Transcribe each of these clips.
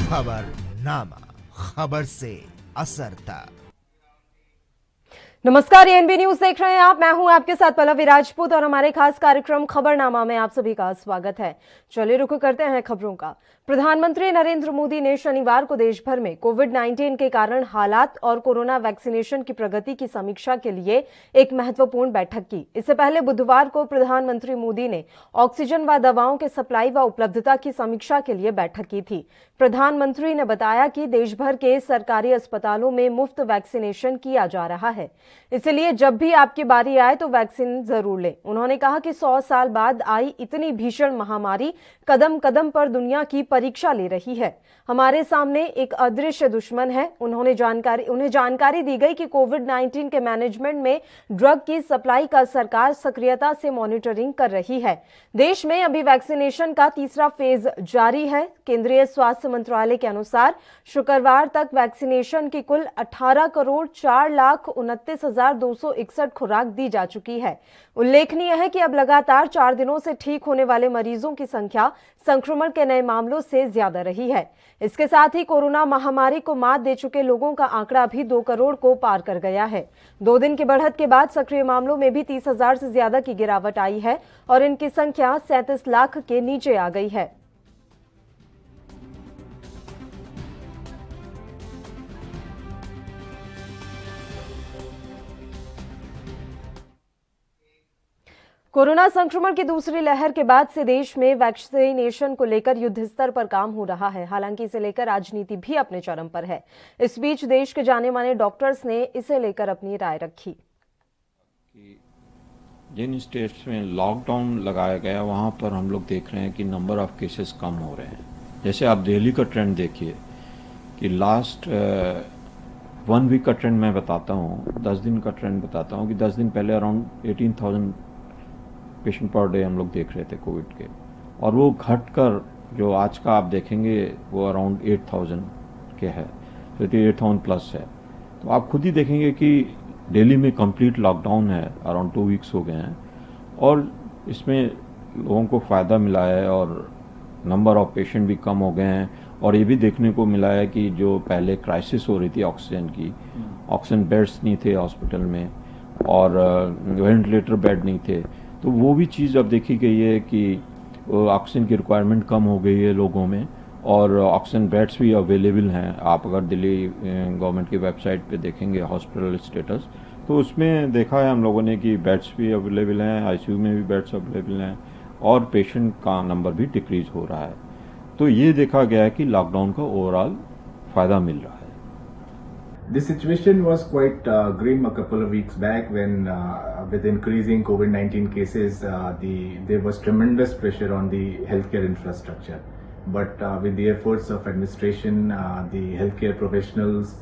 खबरनामा, खबर से असर तक। नमस्कार, एएनबी न्यूज देख रहे हैं आप। मैं हूं आपके साथ पल्लवी राजपूत और हमारे खास कार्यक्रम खबरनामा में आप सभी का स्वागत है। चलिए रुक करते हैं खबरों का। प्रधानमंत्री नरेंद्र मोदी ने शनिवार को देश भर में कोविड-19 के कारण हालात और कोरोना वैक्सीनेशन की प्रगति की समीक्षा के लिए एक महत्वपूर्ण बैठक की। इससे पहले बुधवार को प्रधानमंत्री मोदी ने ऑक्सीजन व दवाओं के सप्लाई व उपलब्धता की समीक्षा के लिए बैठक की थी। प्रधानमंत्री ने बताया कि देश भर के सरकारी अस्पतालों में मुफ्त वैक्सीनेशन किया जा रहा है, इसलिए जब भी आपकी बारी आए तो वैक्सीन जरूर लें। उन्होंने कहा कि 100 साल बाद आई इतनी भीषण महामारी कदम कदम पर दुनिया की परीक्षा ले रही है। हमारे सामने एक अदृश्य दुश्मन है। उन्हें जानकारी दी गई कि कोविड-19 के मैनेजमेंट में ड्रग की सप्लाई का सरकार सक्रियता से मॉनिटरिंग कर रही है। देश में अभी वैक्सीनेशन का तीसरा फेज जारी है। केंद्रीय स्वास्थ्य मंत्रालय के अनुसार शुक्रवार तक वैक्सीनेशन की कुल 18,04,29,261 खुराक दी जा चुकी है। उल्लेखनीय है कि अब लगातार 4 दिनों से ठीक होने वाले मरीजों की संख्या संक्रमण के नए मामलों से ज्यादा रही है। इसके साथ ही कोरोना महामारी को मात दे चुके लोगों का आंकड़ा भी 2 करोड़ को पार कर गया है। 2 दिन की बढ़त के बाद सक्रिय मामलों में भी 30,000 से ज्यादा की गिरावट आई है और इनकी संख्या 37 लाख के नीचे आ गई है। कोरोना संक्रमण की दूसरी लहर के बाद से देश में वैक्सीनेशन को लेकर युद्ध स्तर पर काम हो रहा है। हालांकि इसे लेकर राजनीति भी अपने चरम पर है। इस बीच देश के जाने माने डॉक्टर्स ने इसे लेकर अपनी राय रखी। जिन स्टेट्स में लॉकडाउन लगाया गया वहां पर हम लोग देख रहे हैं कि नंबर ऑफ केसेस कम हो रहे हैं। जैसे आप दिल्ली का ट्रेंड देखिए कि लास्ट 1 वीक का ट्रेंड मैं बताता हूँ, 10 दिन का ट्रेंड बताता हूँ कि 10 दिन पहले अराउंड 18,000 पेशेंट पर डे हम लोग देख रहे थे कोविड के, और वो घटकर जो आज का आप देखेंगे वो अराउंड 8,000 के है, तो 8,000 प्लस है। तो आप खुद ही देखेंगे कि दिल्ली में कंप्लीट लॉकडाउन है, अराउंड 2 वीक्स हो गए हैं, और इसमें लोगों को फ़ायदा मिला है और नंबर ऑफ पेशेंट भी कम हो गए हैं। और ये भी देखने को मिला है कि जो पहले क्राइसिस हो रही थी ऑक्सीजन की, ऑक्सीजन बेड्स नहीं थे हॉस्पिटल में और वेंटिलेटर बेड नहीं थे, तो वो भी चीज़ अब देखी गई है कि ऑक्सीजन की रिक्वायरमेंट कम हो गई है लोगों में, और ऑक्सीजन बेड्स भी अवेलेबल हैं। आप अगर दिल्ली गवर्नमेंट की वेबसाइट पे देखेंगे हॉस्पिटल स्टेटस, तो उसमें देखा है हम लोगों ने कि बेड्स भी अवेलेबल हैं, आईसीयू में भी बेड्स अवेलेबल हैं, और पेशेंट का नंबर भी डिक्रीज हो रहा है। तो ये देखा गया है कि लॉकडाउन का ओवरऑल फ़ायदा मिल रहा है। The situation was quite grim a couple of weeks back when with increasing COVID-19 cases, there was tremendous pressure on the healthcare infrastructure. But with the efforts of administration, the healthcare professionals,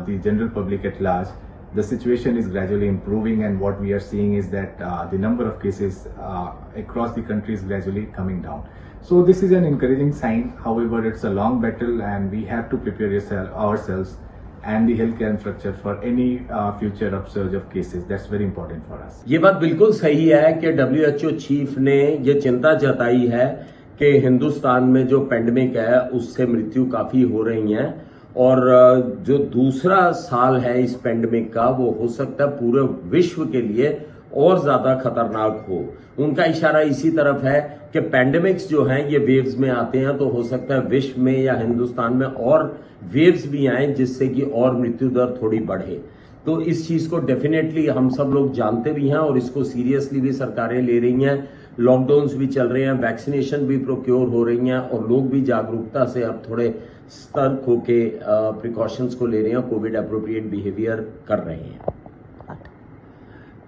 the general public at large, the situation is gradually improving, and what we are seeing is that the number of cases across the country is gradually coming down. So this is an encouraging sign. However, it's a long battle and we have to prepare ourselves and the healthcare infrastructure for any future upsurge of cases. That's very important for us. ये बात बिल्कुल सही है कि WHO chief ने ये चिंता जताई है कि हिंदुस्तान में जो पेंडेमिक है उससे मृत्यु काफी हो रही है, और जो दूसरा साल है इस पेंडेमिक का वो हो सकता है पूरे विश्व के लिए और ज्यादा खतरनाक हो। उनका इशारा इसी तरफ है कि पेंडेमिक्स जो हैं ये वेव्स में आते हैं, तो हो सकता है विश्व में या हिंदुस्तान में और वेव्स भी आए जिससे कि और मृत्यु दर थोड़ी बढ़े। तो इस चीज को डेफिनेटली हम सब लोग जानते भी हैं और इसको सीरियसली भी सरकारें ले रही हैं। लॉकडाउन्स भी चल रहे हैं, वैक्सीनेशन भी प्रोक्योर हो रही हैं, और लोग भी जागरूकता से अब थोड़े सतर्क होके प्रिकॉशंस को ले रहे हैं, कोविड एप्रोप्रिएट बिहेवियर कर रहे हैं।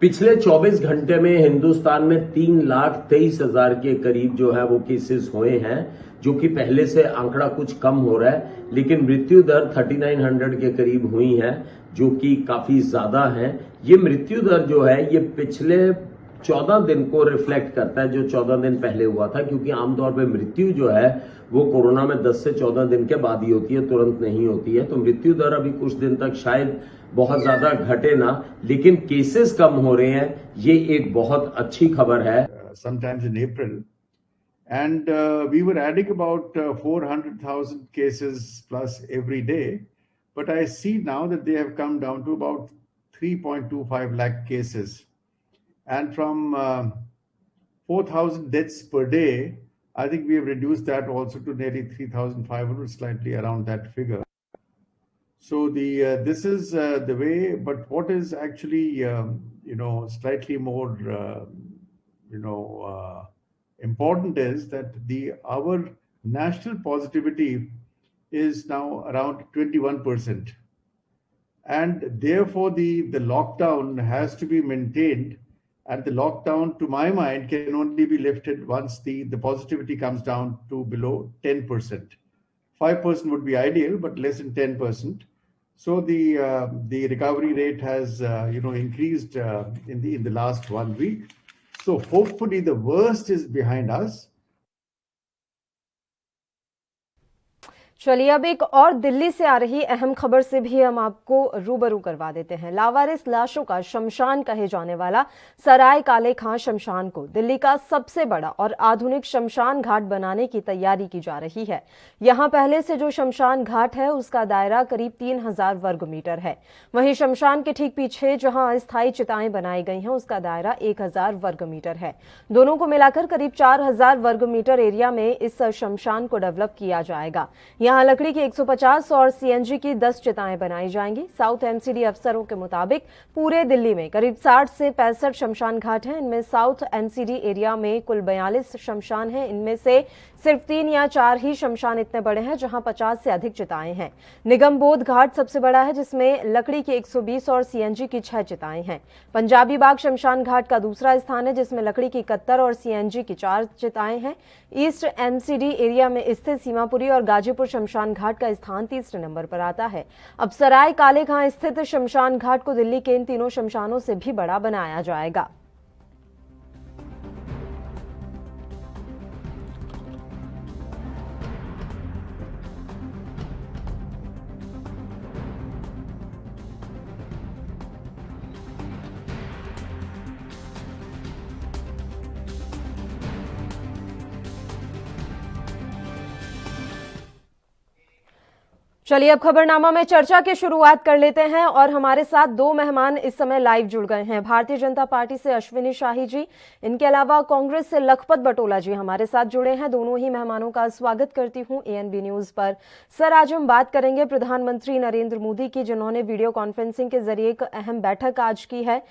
पिछले 24 घंटे में हिंदुस्तान में 3,23,000 के करीब जो है वो केसेस हुए हैं, जो कि पहले से आंकड़ा कुछ कम हो रहा है, लेकिन मृत्यु दर 3,900 के करीब हुई है, जो कि काफी ज्यादा है। ये मृत्यु दर जो है ये पिछले 14 दिन को रिफ्लेक्ट करता है, जो 14 दिन पहले हुआ था, क्योंकि आमतौर पे मृत्यु जो है वो कोरोना में 10 से 14 दिन के बाद ही होती है, तुरंत नहीं होती है। तो मृत्यु दर अभी कुछ दिन तक शायद बहुत ज्यादा घटे ना, लेकिन केसेस कम हो रहे हैं, ये एक बहुत अच्छी खबर है। sometimes in April. And we were adding about 400,000 cases plus every day. But I see now that they have come down to about 3.25 lakh cases. And from 4,000 deaths per day, I think we have reduced that also to nearly 3,500, slightly around that figure. So this is the way, but what is actually, slightly more, important is that our national positivity is now around 21%. And therefore, the lockdown has to be maintained. And the lockdown, to my mind, can only be lifted once the positivity comes down to below 10%. 5% would be ideal, but less than 10%. So the recovery rate has increased in the last 1 week. So hopefully the worst is behind us. चलिए अब एक और दिल्ली से आ रही अहम खबर से भी हम आपको रूबरू करवा देते हैं। लावारिस लाशों का शमशान कहे जाने वाला सराय काले खां शमशान को दिल्ली का सबसे बड़ा और आधुनिक शमशान घाट बनाने की तैयारी की जा रही है। यहां पहले से जो शमशान घाट है उसका दायरा करीब 3000 वर्ग मीटर है। वहीं शमशान के ठीक पीछे जहां अस्थायी चिताएं बनाई गई हैं उसका दायरा 1000 वर्ग मीटर है। दोनों को मिलाकर करीब 4000 वर्ग मीटर एरिया में इस शमशान को डेवलप किया जाएगा। यहां लकड़ी की 150 और सीएनजी की 10 चिताएं बनाई जाएंगी। साउथ एमसीडी अफसरों के मुताबिक पूरे दिल्ली में करीब 60 से 65 शमशान घाट हैं। इनमें साउथ एमसीडी एरिया में कुल 42 शमशान हैं। इनमें से सिर्फ 3 या 4 ही शमशान इतने बड़े हैं जहां 50 से अधिक चिताएं हैं। निगम बोध घाट सबसे बड़ा है जिसमें लकड़ी की 120 और सीएनजी की 6 चिताएं हैं। पंजाबी बाग शमशान घाट का दूसरा स्थान है जिसमें लकड़ी की 71 और सीएनजी की 4 चिताएं हैं। ईस्ट एमसीडी एरिया में स्थित सीमापुरी और गाजीपुर शमशान घाट का स्थान तीसरे नंबर पर आता है। अब सराय काले खां स्थित शमशान घाट को दिल्ली के इन तीनों शमशानों से भी बड़ा बनाया जाएगा। चलिए अब खबरनामा में चर्चा की शुरुआत कर लेते हैं और हमारे साथ 2 मेहमान इस समय लाइव जुड़ गए हैं। भारतीय जनता पार्टी से अश्विनी शाही जी, इनके अलावा कांग्रेस से लखपत बटोला जी हमारे साथ जुड़े हैं। दोनों ही मेहमानों का स्वागत करती हूं एएनबी न्यूज पर। सर, आज हम बात करेंगे प्रधानमंत्री नरेंद्र मोदी की, जिन्होंने वीडियो कॉन्फ्रेंसिंग के जरिए एक अहम बैठक आज की है।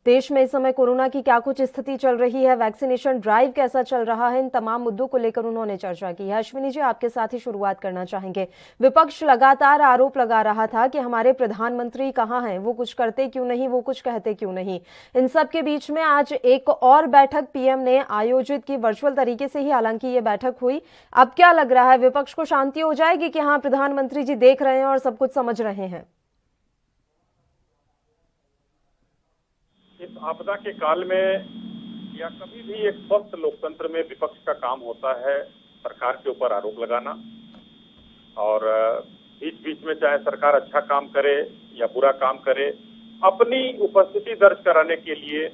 देश में इस समय कोरोना की क्या कुछ स्थिति चल रही है, वैक्सीनेशन ड्राइव कैसा चल रहा है, इन तमाम मुद्दों को लेकर उन्होंने चर्चा की है। अश्विनी जी, आपके साथ ही शुरुआत करना चाहेंगे। विपक्ष लगातार आरोप लगा रहा था कि हमारे प्रधानमंत्री कहाँ हैं, वो कुछ करते क्यों नहीं, वो कुछ कहते क्यों नहीं। इन सब के बीच में आज एक और बैठक पीएम ने आयोजित की, वर्चुअल तरीके से ही हालांकि ये बैठक हुई। अब क्या लग रहा है, विपक्ष को शांति हो जाएगी कि हाँ प्रधानमंत्री जी देख रहे हैं और सब कुछ समझ रहे हैं? इस आपदा के काल में या कभी भी एक स्वस्थ लोकतंत्र में विपक्ष का काम होता है सरकार के ऊपर आरोप लगाना, और बीच बीच में चाहे सरकार अच्छा काम करे या बुरा काम करे, अपनी उपस्थिति दर्ज कराने के लिए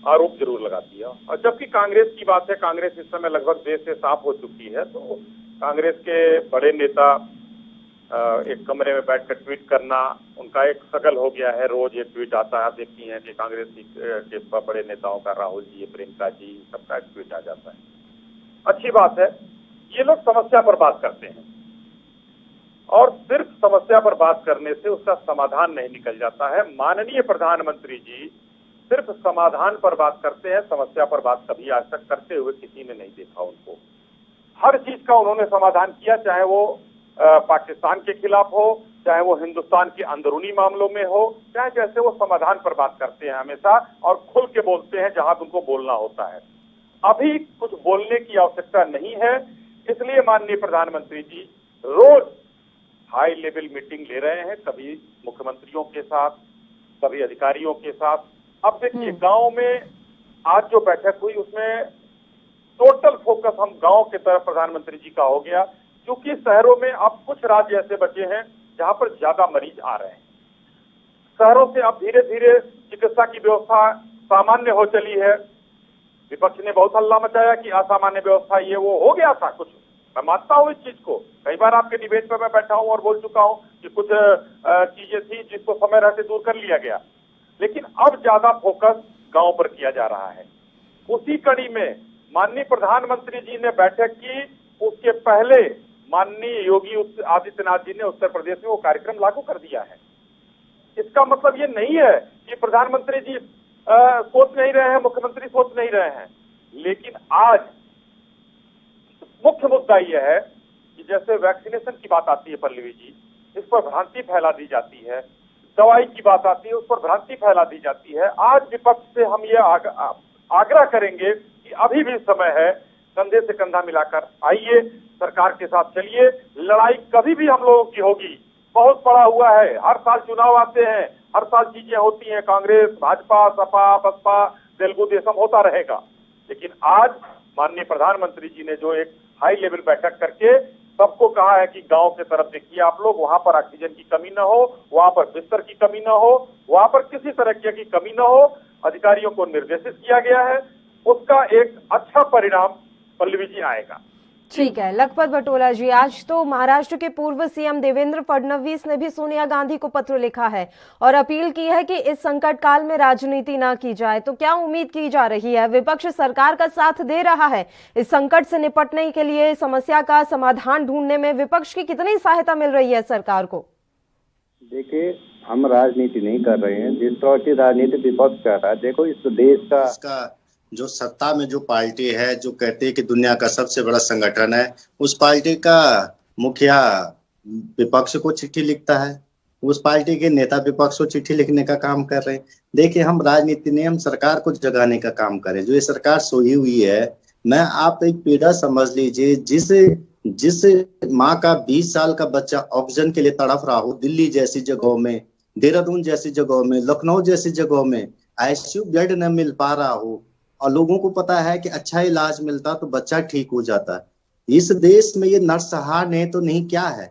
आरोप जरूर लगाती है। और जबकि कांग्रेस की बात है, कांग्रेस इस समय लगभग देश से साफ हो चुकी है, तो कांग्रेस के बड़े नेता एक कमरे में बैठकर ट्वीट करना उनका एक शकल हो गया है। रोज एक ट्वीट आता है, आप देखती हैं कि कांग्रेस के बड़े नेताओं का, राहुल जी, प्रियंका जी, सबका एक ट्वीट आ जाता है। अच्छी बात है, ये लोग समस्या पर बात करते हैं और सिर्फ समस्या पर बात करने से उसका समाधान नहीं निकल जाता है। माननीय प्रधानमंत्री जी सिर्फ समाधान पर बात करते हैं, समस्या पर बात कभी आज तक करते हुए किसी ने नहीं देखा उनको। हर चीज का उन्होंने समाधान किया, चाहे वो पाकिस्तान के खिलाफ हो, चाहे वो हिंदुस्तान के अंदरूनी मामलों में हो, चाहे जैसे वो समाधान पर बात करते हैं हमेशा, और खुल के बोलते हैं जहां उनको बोलना होता है। अभी कुछ बोलने की आवश्यकता नहीं है, इसलिए माननीय प्रधानमंत्री जी रोज हाई लेवल मीटिंग ले रहे हैं, कभी मुख्यमंत्रियों के साथ, कभी अधिकारियों के साथ। अब देखिए गांव में आज जो बैठक हुई उसमें टोटल फोकस हम गांव की तरफ प्रधानमंत्री जी का हो गया, क्योंकि शहरों में अब कुछ राज्य ऐसे बचे हैं जहां पर ज्यादा मरीज आ रहे हैं। शहरों से अब धीरे धीरे चिकित्सा की व्यवस्था सामान्य हो चली है, विपक्ष ने बहुत हल्ला मचाया कि असामान्य व्यवस्था ये वो हो गया था कुछ, मैं मानता हूँ इस चीज को। कई बार आपके डिबेट पर मैं बैठा हूँ और बोल चुका हूँ कि कुछ चीजें थी जिसको समय रहते दूर कर लिया गया, लेकिन अब ज्यादा फोकस गांव पर किया जा रहा है। उसी कड़ी में माननीय प्रधानमंत्री जी ने बैठक की, उसके पहले माननीय योगी आदित्यनाथ जी ने उत्तर प्रदेश में वो कार्यक्रम लागू कर दिया है। इसका मतलब ये नहीं है कि प्रधानमंत्री जी सोच नहीं रहे हैं, मुख्यमंत्री सोच नहीं रहे हैं, लेकिन आज मुख्य मुद्दा यह है कि जैसे वैक्सीनेशन की बात आती है पल्लवी जी, इस पर भ्रांति फैला दी जाती है, दवाई की बात आती है उस पर भ्रांति फैला दी जाती है। आज विपक्ष से हम ये आग्रह करेंगे कि अभी भी समय है, कंधे से कंधा मिलाकर आइए, सरकार के साथ चलिए। लड़ाई कभी भी हम लोगों की होगी, बहुत पड़ा हुआ है, हर साल चुनाव आते हैं, हर साल चीजें होती हैं, कांग्रेस, भाजपा, सपा, बसपा, तेलुगु देशम होता रहेगा। लेकिन आज माननीय प्रधानमंत्री जी ने जो एक हाई लेवल बैठक करके सबको कहा है कि गांव के तरफ देखिए आप लोग, वहां पर ऑक्सीजन की कमी न हो, वहां पर बिस्तर की कमी न हो, वहां पर किसी तरह की कमी न हो, अधिकारियों को निर्देशित किया गया है, उसका एक अच्छा परिणाम पल्लवी जी आएगा। ठीक है लखपत बटोला जी, आज तो महाराष्ट्र के पूर्व सीएम देवेंद्र फडणवीस ने भी सोनिया गांधी को पत्र लिखा है और अपील की है कि इस संकट काल में राजनीति ना की जाए, तो क्या उम्मीद की जा रही है? विपक्ष सरकार का साथ दे रहा है, इस संकट से निपटने के लिए समस्या का समाधान ढूंढने में विपक्ष की कितनी सहायता मिल रही है सरकार को? देखिए, हम राजनीति नहीं कर रहे हैं, जिस तरह की राजनीति विपक्ष कर रहा है। देखो, इस देश का जो सत्ता में जो पार्टी है, जो कहती है कि दुनिया का सबसे बड़ा संगठन है, उस पार्टी का मुखिया विपक्ष को चिट्ठी लिखता है, उस पार्टी के नेता विपक्ष को चिट्ठी लिखने का काम कर रहे हैं। देखिए, हम राजनीति नहीं, हम सरकार को जगाने का काम करें। जो ये सरकार सोई हुई है, मैं आप एक पीड़ा समझ लीजिए, जिस माँ का 20 साल का बच्चा ऑक्सीजन के लिए तड़प रहा हो, दिल्ली जैसी जगहों में, देहरादून जैसी जगहों में, लखनऊ जैसी जगहों में आईसीयू बेड न मिल पा रहा हो, और लोगों को पता है कि अच्छा इलाज मिलता तो बच्चा ठीक हो जाता है। इस देश में ये नरसंहार नहीं तो नहीं क्या है?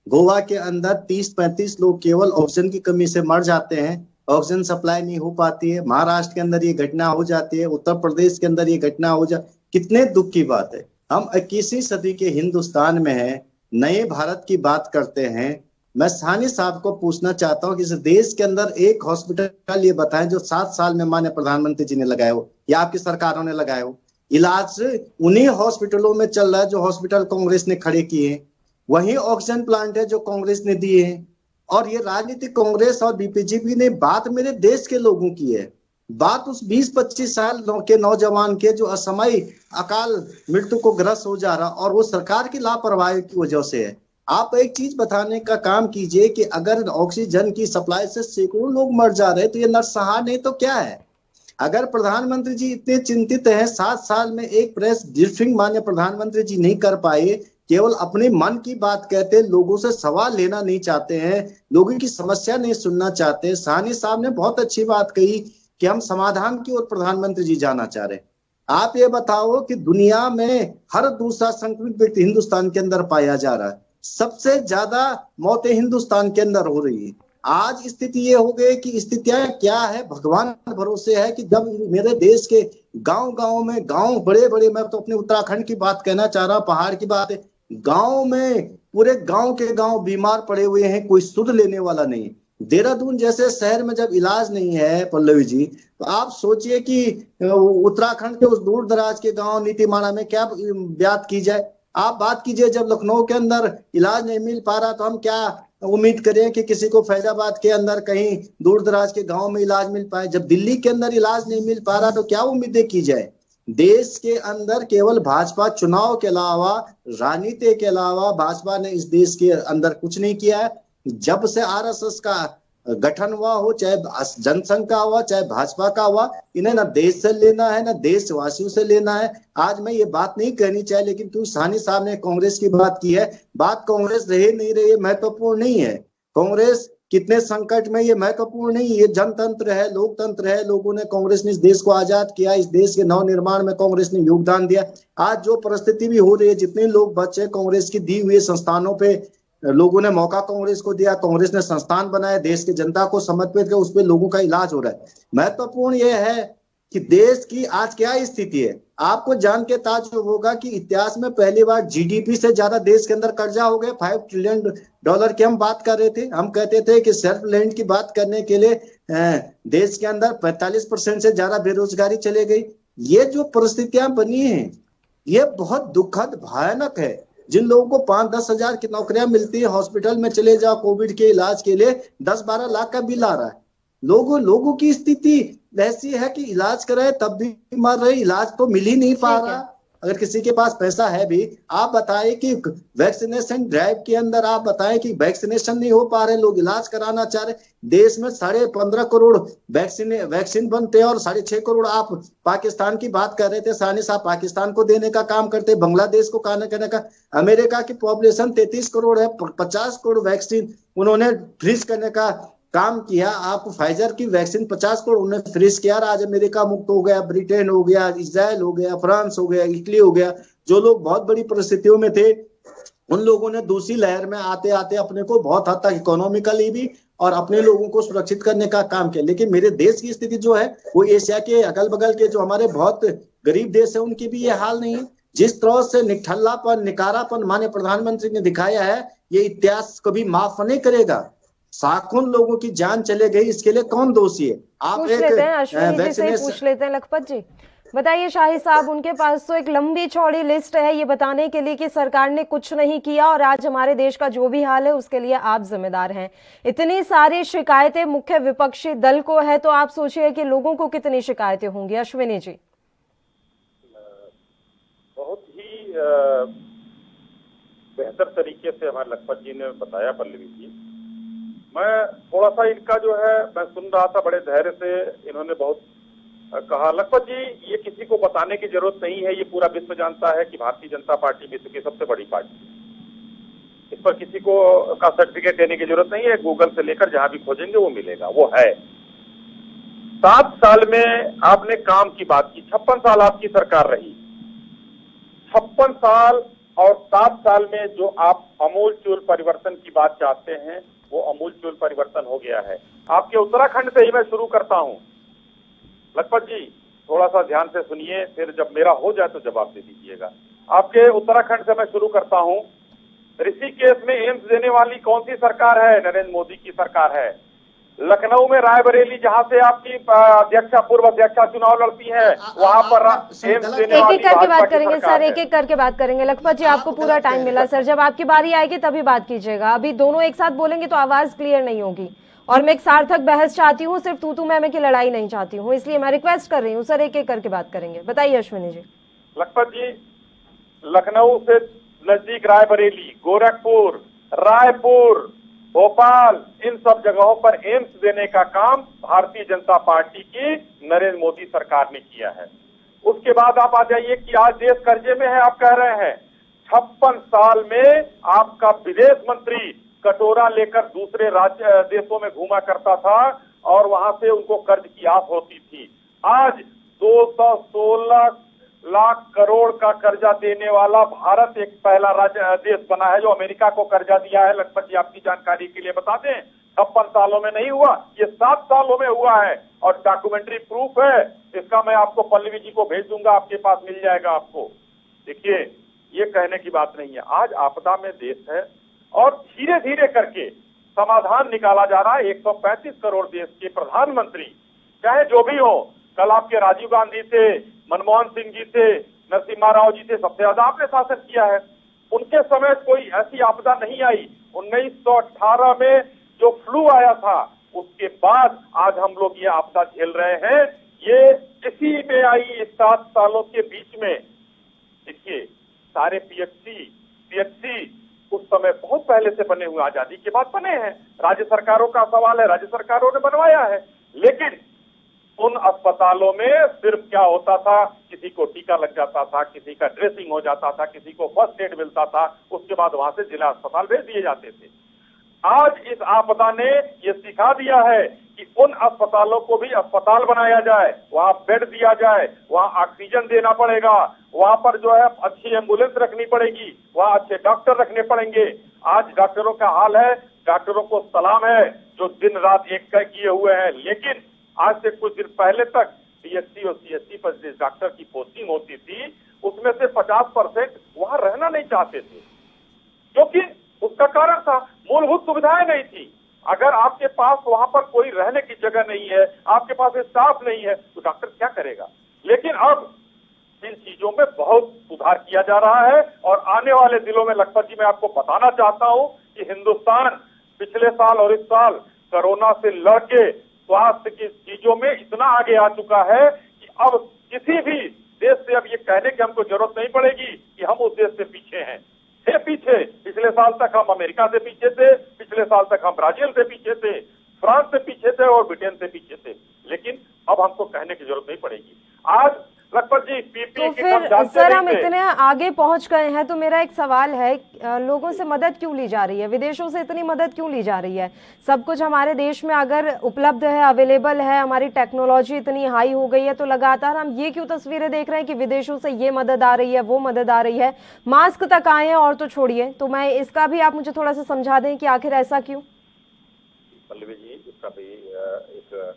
गोवा के अंदर 30-35 लोग केवल ऑक्सीजन की कमी से मर जाते हैं, ऑक्सीजन सप्लाई नहीं हो पाती है। महाराष्ट्र के अंदर ये घटना हो जाती है, उत्तर प्रदेश के अंदर ये घटना हो जाती, कितने दुख की बात है। हम 21वीं सदी के हिंदुस्तान में हैं, नए भारत की बात करते हैं। मैं साहनी साहब को पूछना चाहता हूं कि इस देश के अंदर एक हॉस्पिटल ये बताएं जो 7 साल में माननीय प्रधानमंत्री जी ने लगाए हो या आपकी सरकारों ने लगाए हो। इलाज उन्हीं हॉस्पिटलों में चल रहा है जो हॉस्पिटल कांग्रेस ने खड़े किए हैं, वही ऑक्सीजन प्लांट है जो कांग्रेस ने दिए हैं। और ये राजनीतिक कांग्रेस और बीजेपी ने बात मेरे देश के लोगों की है, बात उस 20-25 साल के नौजवान के जो असमय अकाल मृत्यु को ग्रस्त हो जा रहा, और वो सरकार की लापरवाही की वजह से है। आप एक चीज बताने का काम कीजिए कि अगर ऑक्सीजन की सप्लाई से सैकड़ों लोग मर जा रहे हैं तो ये नरसंहार नहीं तो क्या है? अगर प्रधानमंत्री जी इतने चिंतित हैं, 7 साल में एक प्रेस ब्रीफिंग माननीय प्रधानमंत्री जी नहीं कर पाए, केवल अपने मन की बात कहते हैं, लोगों से सवाल लेना नहीं चाहते हैं, लोगों की समस्या नहीं सुनना चाहते। साहनी साहब ने बहुत अच्छी बात कही कि हम समाधान की ओर प्रधानमंत्री जी जाना चाह रहे हैं। आप ये बताओ कि दुनिया में हर दूसरा संक्रमित व्यक्ति हिंदुस्तान के अंदर पाया जा रहा है, सबसे ज्यादा मौतें हिंदुस्तान के अंदर हो रही है। आज स्थिति ये हो गई कि स्थितियां क्या है, भगवान भरोसे है कि जब मेरे देश के गांव में गांव बड़े बड़े, मैं तो अपने उत्तराखंड की बात कहना चाह रहा हूं, पहाड़ की बात है, गांव में पूरे गांव के गांव बीमार पड़े हुए हैं, कोई सुध लेने वाला नहीं। देहरादून जैसे शहर में जब इलाज नहीं है पल्लवी जी, तो आप सोचिए कि उत्तराखंड के उस दूर दराज के गांव नीतिमाला में क्या बात की जाए। आप बात कीजिए, जब लखनऊ के अंदर इलाज नहीं मिल पा रहा तो हम क्या उम्मीद करें कि किसी को फैजाबाद के अंदर कहीं दूर दराज के गांव में इलाज मिल पाए। जब दिल्ली के अंदर इलाज नहीं मिल पा रहा तो क्या उम्मीदें की जाए? देश के अंदर केवल भाजपा चुनाव के अलावा, राजनीति के अलावा भाजपा ने इस देश के अंदर कुछ नहीं किया है। जब से आरएसएस का गठन हुआ हो, चाहे जनसंघ का हुआ चाहे भाजपा का हुआ, इन्हें ना देश से लेना है ना देशवासियों से लेना है। आज मैं ये बात नहीं कहनी चाहिए, लेकिन क्योंकि साहनी साहब ने कांग्रेस की बात की है, बात कांग्रेस रहे नहीं रही महत्वपूर्ण नहीं है। कांग्रेस कितने संकट में, ये महत्वपूर्ण नहीं, ये जनतंत्र है, लोकतंत्र है। लोगों ने, कांग्रेस ने इस देश को आजाद किया, इस देश के नवनिर्माण में कांग्रेस ने योगदान दिया। आज जो परिस्थिति भी हो रही है, जितने लोग बचे कांग्रेस की दी हुई संस्थानों पे लोगों ने मौका कांग्रेस को दिया, कांग्रेस ने संस्थान बनाए, देश की जनता को समर्पित किया, उस पर लोगों का इलाज हो रहा है। महत्वपूर्ण यह है कि देश की आज क्या स्थिति है। आपको जान के ताज्जुब होगा कि इतिहास में पहली बार जीडीपी से ज्यादा देश के अंदर कर्जा हो गया। $5 ट्रिलियन की हम बात कर रहे थे। हम कहते थे कि सेल्फ लैंड की बात करने के लिए देश के अंदर 45% से ज्यादा बेरोजगारी चले गई। ये जो परिस्थितियां बनी हैं ये बहुत दुखद भयानक है। जिन लोगों को 5-10 हजार की नौकरियां मिलती है, हॉस्पिटल में चले जाओ कोविड के इलाज के लिए 10-12 लाख का बिल आ रहा है। लोगों की स्थिति ऐसी है कि इलाज कराए तब भी मर रहे, इलाज तो मिल ही नहीं पा रहा। अगर किसी के पास पैसा है भी, आप बताएं कि वैक्सीनेशन ड्राइव के अंदर आप बताएं कि वैक्सीनेशन नहीं हो पा रहे, लोग इलाज कराना चाह रहे। देश में 15.5 करोड़ वैक्सीन बनते हैं और 6.5 करोड़ आप पाकिस्तान की बात कर रहे थे, सानिस आप पाकिस्तान को देने का काम करते, बांग्लादेश को कहने का। अमेरिका की पॉपुलेशन 33 करोड़ है, 50 करोड़ वैक्सीन उन्होंने फ्रीज करने का काम किया। आप फाइजर की वैक्सीन 50 करोड़ उन्होंने फ्रीज किया। आज अमेरिका मुक्त हो गया, ब्रिटेन हो गया, इजराइल हो गया, फ्रांस हो गया, इटली हो गया। जो लोग बहुत बड़ी परिस्थितियों में थे उन लोगों ने दूसरी लहर में आते आते अपने को बहुत हद तक इकोनॉमिकली भी और अपने लोगों को सुरक्षित करने का काम किया। लेकिन मेरे देश की स्थिति जो है वो एशिया के अगल बगल के जो हमारे बहुत गरीब देश है उनकी भी ये हाल नहीं है। जिस तरह से निठल्लापन, निकारापन माननीय प्रधानमंत्री ने दिखाया है, ये इतिहास कभी माफ नहीं करेगा। लाखों लोगों की जान चले गई, इसके लिए कौन दोषी है? आप पूछ लेते हैं अश्विनी जी से, पूछ लेते हैं लखपत जी। बताइए शाही साहब, उनके पास तो एक लंबी चौड़ी लिस्ट है ये बताने के लिए कि सरकार ने कुछ नहीं किया और आज हमारे देश का जो भी हाल है उसके लिए आप जिम्मेदार हैं। इतनी सारी शिकायतें मुख्य विपक्षी दल को है तो आप सोचिए कि लोगों को कितनी शिकायतें होंगी। अश्विनी जी। बहुत ही बेहतर तरीके से हमारे लखपत जी ने बताया, पल्लवी जी। मैं थोड़ा सा इनका जो है मैं सुन रहा था, बड़े धैर्य से इन्होंने बहुत कहा। लखपत जी, ये किसी को बताने की जरूरत नहीं है, ये पूरा विश्व जानता है कि भारतीय जनता पार्टी विश्व की सबसे बड़ी पार्टी है। इस पर किसी को का सर्टिफिकेट देने की जरूरत नहीं है, गूगल से लेकर जहां भी खोजेंगे वो मिलेगा, वो है। 7 साल में आपने काम की बात की, 56 साल आपकी सरकार रही, 56 साल और 7 साल में जो आप अमूलचूल परिवर्तन की बात चाहते हैं वो अमूलचूल परिवर्तन हो गया है। आपके उत्तराखंड से ही मैं शुरू करता हूं। लखपत जी थोड़ा सा ध्यान से सुनिए, फिर जब मेरा हो जाए तो जवाब दे दीजिएगा। आपके उत्तराखंड से मैं शुरू करता हूं। ऋषिकेश में एम्स देने वाली कौन सी सरकार है? नरेंद्र मोदी की सरकार है। लखनऊ में रायबरेली, जहां से आपकी अध्यक्षा पूर्व अध्यक्षा चुनाव लड़ती हैं, वहां पर एम्स देने वाली एक एक करके बात करेंगे सर, एक एक करके बात करेंगे। लखपत जी आपको पूरा टाइम मिला सर, जब आपकी बारी आएगी तभी बात कीजिएगा। अभी दोनों एक साथ बोलेंगे तो आवाज क्लियर नहीं होगी और मैं एक सार्थक बहस चाहती हूँ, सिर्फ तू मैं की लड़ाई नहीं चाहती हूँ, इसलिए मैं रिक्वेस्ट कर रही हूँ सर, एक एक करके बात करेंगे। बताइए अश्विनी जी। लखपत जी, लखनऊ से नजदीक रायबरेली, गोरखपुर, रायपुर, भोपाल, इन सब जगहों पर एम्स देने का काम भारतीय जनता पार्टी की नरेंद्र मोदी सरकार ने किया है। उसके बाद आप आ जाइए कि आज देश कर्जे में है, आप कह रहे हैं 56 साल में आपका विदेश मंत्री कटोरा लेकर दूसरे राज्य देशों में घूमा करता था और वहां से उनको कर्ज की आस होती थी। आज 216 लाख करोड़ का कर्जा देने वाला भारत एक पहला राज्य देश बना है जो अमेरिका को कर्जा दिया है। लखपत जी आपकी जानकारी के लिए बता दें, 56 सालों में नहीं हुआ, ये 7 सालों में हुआ है और डॉक्यूमेंट्री प्रूफ है इसका। मैं आपको पल्लवी जी को भेज दूंगा, आपके पास मिल जाएगा आपको। देखिए, ये कहने की बात नहीं है। आज आपदा में देश है और धीरे धीरे करके समाधान निकाला जा रहा है। 135 करोड़ देश के प्रधानमंत्री, चाहे जो भी हो, कल आपके राजीव गांधी थे, मनमोहन सिंह जी थे, नरसिम्हा राव जी थे, सबसे ज्यादा आपने शासन किया है। उनके समय कोई ऐसी आपदा नहीं आई। 1918 में जो फ्लू आया था उसके बाद आज हम लोग ये आपदा झेल रहे हैं। ये इसी में आई, इस 7 सालों के बीच में। देखिए, सारे पीएचसी उस समय बहुत पहले से बने हुए, आजादी के बाद बने हैं। राज्य सरकारों का सवाल है, राज्य सरकारों ने बनवाया है। लेकिन उन अस्पतालों में सिर्फ क्या होता था, किसी को टीका लग जाता था, किसी का ड्रेसिंग हो जाता था, किसी को फर्स्ट एड मिलता था, उसके बाद वहां से जिला अस्पताल भेज दिए जाते थे। आज इस आपदा ने ये सिखा दिया है कि उन अस्पतालों को भी अस्पताल बनाया जाए, वहां बेड दिया जाए, वहां ऑक्सीजन देना पड़ेगा, वहां पर जो है अच्छी एम्बुलेंस रखनी पड़ेगी, वहां अच्छे डॉक्टर रखने पड़ेंगे। आज डॉक्टरों का हाल है, डॉक्टरों को सलाम है जो दिन रात एक किए हुए हैं। लेकिन आज से कुछ दिन पहले तक बीएससी और सीएससी पर जिस डॉक्टर की पोस्टिंग होती थी उसमें से 50% वहां रहना नहीं चाहते थे, क्योंकि उसका कारण था मूलभूत सुविधाएं नहीं थी। अगर आपके पास वहां पर कोई रहने की जगह नहीं है, आपके पास स्टाफ नहीं है, तो डॉक्टर क्या करेगा। लेकिन अब इन चीजों में बहुत सुधार किया जा रहा है और आने वाले दिनों में लखपत जी मैं आपको बताना चाहता हूं कि हिंदुस्तान पिछले साल और इस साल कोरोना से लड़के स्वास्थ्य की चीजों में इतना आगे आ चुका है कि अब किसी भी देश से अब ये कहने की हमको जरूरत नहीं पड़ेगी कि हम उस देश से पीछे हैं। थे पीछे, पिछले साल तक हम अमेरिका से पीछे थे, पिछले साल तक हम ब्राजील से पीछे थे, फ्रांस से पीछे थे और ब्रिटेन से पीछे थे, लेकिन अब हमको कहने की जरूरत नहीं पड़ेगी। आज लखपत जी पीपीई तो फिर सर हम इतने आगे पहुंच गए हैं, तो मेरा एक सवाल है, लोगों से मदद क्यों ली जा रही है, विदेशों से इतनी मदद क्यों ली जा रही है? सब कुछ हमारे देश में अगर उपलब्ध है, अवेलेबल है, हमारी टेक्नोलॉजी इतनी हाई हो गई है, तो लगातार हम ये क्यों तस्वीरें देख रहे हैं कि विदेशों से ये मदद आ रही है, वो मदद आ रही है, मास्क तक आए हैं और तो छोड़िए। तो मैं इसका भी आप मुझे थोड़ा सा समझा दें कि आखिर ऐसा क्यों? पल्लवी जी, इसका भी एक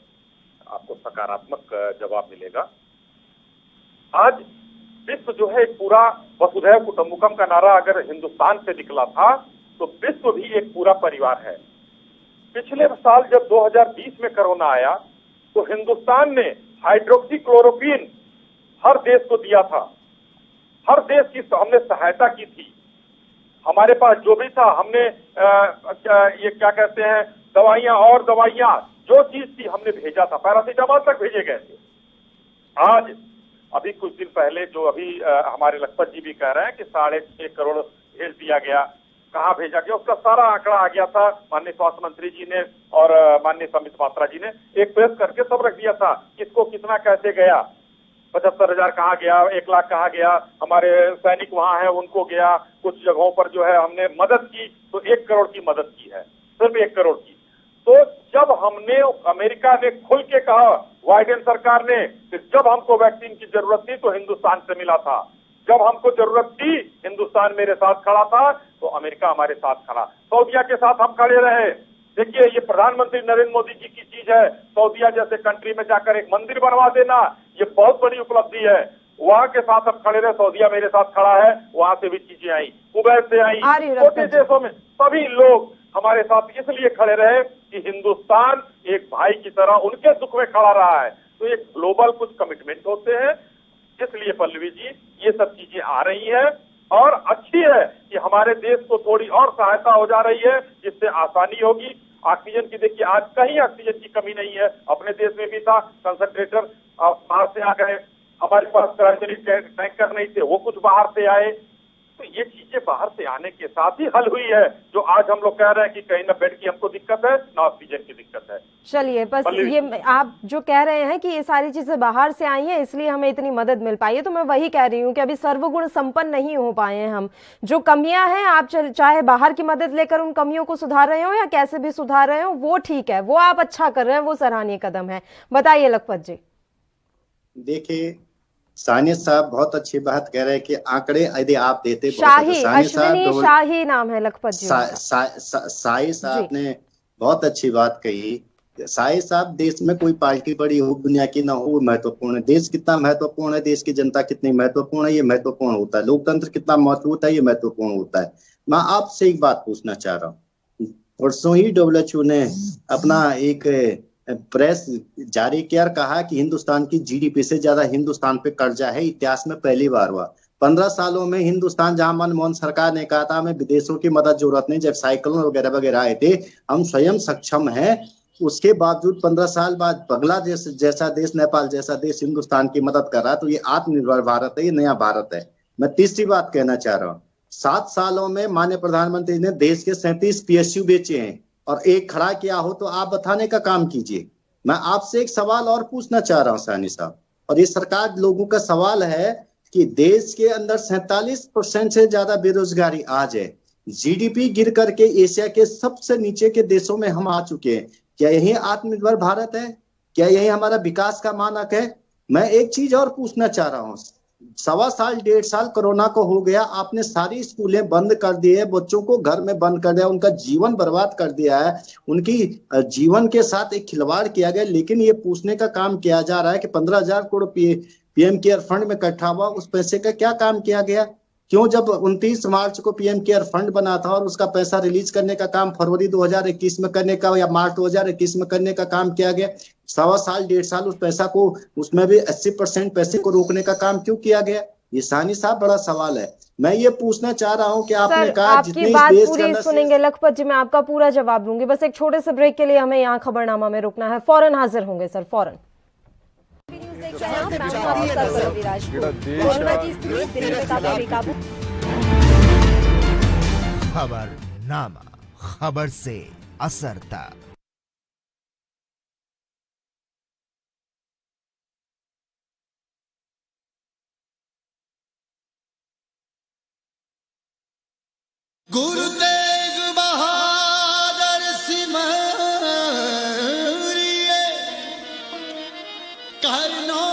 आपको सकारात्मक जवाब मिलेगा। आज विश्व जो है पूरा वसुधैव कुटुंबकम का नारा अगर हिंदुस्तान से निकला था तो विश्व भी एक पूरा परिवार है। पिछले साल जब 2020 में कोरोना आया तो हिंदुस्तान ने हाइड्रोक्सीक्लोरोक्विन हर देश को दिया था, हर देश की हमने सहायता की थी। हमारे पास जो भी था हमने ये क्या कहते हैं दवाइयां जो चीज थी हमने भेजा था, पैरासीटामोल तक भेजे गए थे। आज अभी कुछ दिन पहले जो अभी हमारे लखपत जी भी कह रहे हैं कि 6.5 करोड़ भेज दिया गया, कहाँ भेजा गया उसका सारा आंकड़ा आ गया था। माननीय स्वास्थ्य मंत्री जी ने और माननीय संबित पात्रा जी ने एक प्रेस करके सब रख दिया था, किसको कितना कैसे गया, 75,000 कहाँ गया, 1 लाख कहाँ गया, हमारे सैनिक वहां है उनको गया, कुछ जगहों पर जो है हमने मदद की तो 1 करोड़ की मदद की है, सिर्फ 1 करोड़ की। तो जब हमने अमेरिका ने खुल के कहा, बाइडेन सरकार ने, जब हमको वैक्सीन की जरूरत थी तो हिंदुस्तान से मिला था, जब हमको जरूरत थी हिंदुस्तान मेरे साथ खड़ा था, तो अमेरिका हमारे साथ खड़ा, सऊदिया के साथ हम खड़े रहे। देखिए ये प्रधानमंत्री नरेंद्र मोदी जी की चीज है, सऊदिया जैसे कंट्री में जाकर एक मंदिर बनवा देना, ये बहुत बड़ी उपलब्धि है। वहां के साथ हम खड़े रहे, सऊदिया मेरे साथ खड़ा है, वहां से भी चीजें आई, कुवैत से आई, छोटे देशों में सभी लोग हमारे साथ इसलिए खड़े रहे कि हिंदुस्तान एक भाई की तरह उनके दुख में खड़ा रहा है। तो ये ग्लोबल कुछ कमिटमेंट होते हैं, इसलिए पल्लवी जी ये सब चीजें आ रही है और अच्छी है कि हमारे देश को थोड़ी और सहायता हो जा रही है, जिससे आसानी होगी। ऑक्सीजन की देखिए आज कहीं ऑक्सीजन की कमी नहीं है, अपने देश में भी था, कंसंट्रेटर बाहर से आ गए, हमारे पास क्रायोजेनिक टैंकर नहीं थे, वो कुछ बाहर से आए। तो ये चीजें बाहर से आने के साथ ही हल हुई है, जो आज हम लोग कह रहे हैं कि कहीं ना बेड की हमको दिक्कत है ना ऑक्सीजन की दिक्कत है। चलिए, बस ये आप जो कह रहे हैं कि ये सारी चीजें बाहर से आई हैं इसलिए हमें इतनी मदद मिल पाई है, तो मैं वही कह रही हूँ कि अभी सर्वगुण संपन्न नहीं हो पाए हैं हम। जो कमियां हैं आप चाहे बाहर की मदद लेकर उन कमियों को सुधार रहे हो या कैसे भी सुधार रहे हो, वो ठीक है, वो आप अच्छा कर रहे हैं, वो सराहनीय कदम है। बताइए लखपत जी। देखिए सानिया साहब बहुत अच्छी बात कह रहे हैं कि आंकड़े यदि आप देते, शाही अश्विनी शाही नाम है लखपत जी। साई साहब ने बहुत अच्छी बात कही। साई साहब, देश में कोई पार्टी बड़ी हो दुनिया की ना हो वो महत्वपूर्ण है, देश कितना महत्वपूर्ण है, देश की जनता कितनी महत्वपूर्ण है ये महत्वपूर्ण होता है, लोकतंत्र कितना मजबूत है ये महत्वपूर्ण होता है। मैं आपसे एक बात पूछना चाह रहा हूँ, परसों ही WHO ने अपना एक प्रेस जारी किया और कहा कि हिंदुस्तान की GDP से ज्यादा हिंदुस्तान पे कर्जा है, इतिहास में पहली बार हुआ। 15 सालों में हिंदुस्तान, जहां मनमोहन सरकार ने कहा था हमें विदेशों की मदद जरूरत नहीं, जब साइक्लोन वगैरह वगैरह आए थे हम स्वयं सक्षम हैं, उसके बावजूद 15 साल बाद बांग्लादेश जैसा देश, नेपाल जैसा देश हिंदुस्तान की मदद कर रहा है। तो ये आत्मनिर्भर भारत है, ये नया भारत है। मैं तीसरी बात कहना चाह रहा हूँ, 7 सालों में माननीय प्रधानमंत्री ने देश के 37 PSU बेचे हैं और एक खड़ा किया हो तो आप बताने का काम कीजिए। मैं आपसे एक सवाल और पूछना चाह रहा हूं सानी साहब, और ये सरकार लोगों का सवाल है कि देश के अंदर 47% से ज्यादा बेरोजगारी आज है, GDP गिर करके एशिया के सबसे नीचे के देशों में हम आ चुके हैं। क्या यही आत्मनिर्भर भारत है? क्या यही हमारा विकास का मानक है? मैं एक चीज और पूछना चाह रहा हूँ, 1.25 साल 1.5 साल कोरोना को हो गया, आपने सारी स्कूलें बंद कर दी है, बच्चों को घर में बंद कर दिया, उनका जीवन बर्बाद कर दिया है, उनकी जीवन के साथ एक खिलवाड़ किया गया। लेकिन ये पूछने का काम किया जा रहा है कि 15,000 करोड़ पीएम केयर फंड में इकट्ठा हुआ, उस पैसे का क्या काम किया गया? क्यों जब 29 मार्च को पीएम केयर फंड बना था और उसका पैसा रिलीज करने का काम फरवरी 2021 में करने का या मार्च 2021 में करने का काम किया गया, 1.25 साल 1.5 साल उस पैसा को, उसमें भी 80% पैसे को रोकने का काम क्यों किया गया? ये सानी साहब बड़ा सवाल है। मैं ये पूछना चाह रहा हूँ कि आपने कहा आपकी बात पूरी सुनेंगे लखपत जी, मैं आपका पूरा जवाब दूंगी, बस एक छोटे से ब्रेक के लिए हमें यहाँ खबरनामा में रुकना है। फौरन हाजिर होंगे सर, फौरन। खबरनामा, खबर से असर तक। गुरु तेग बहादुर सिमरिए करनो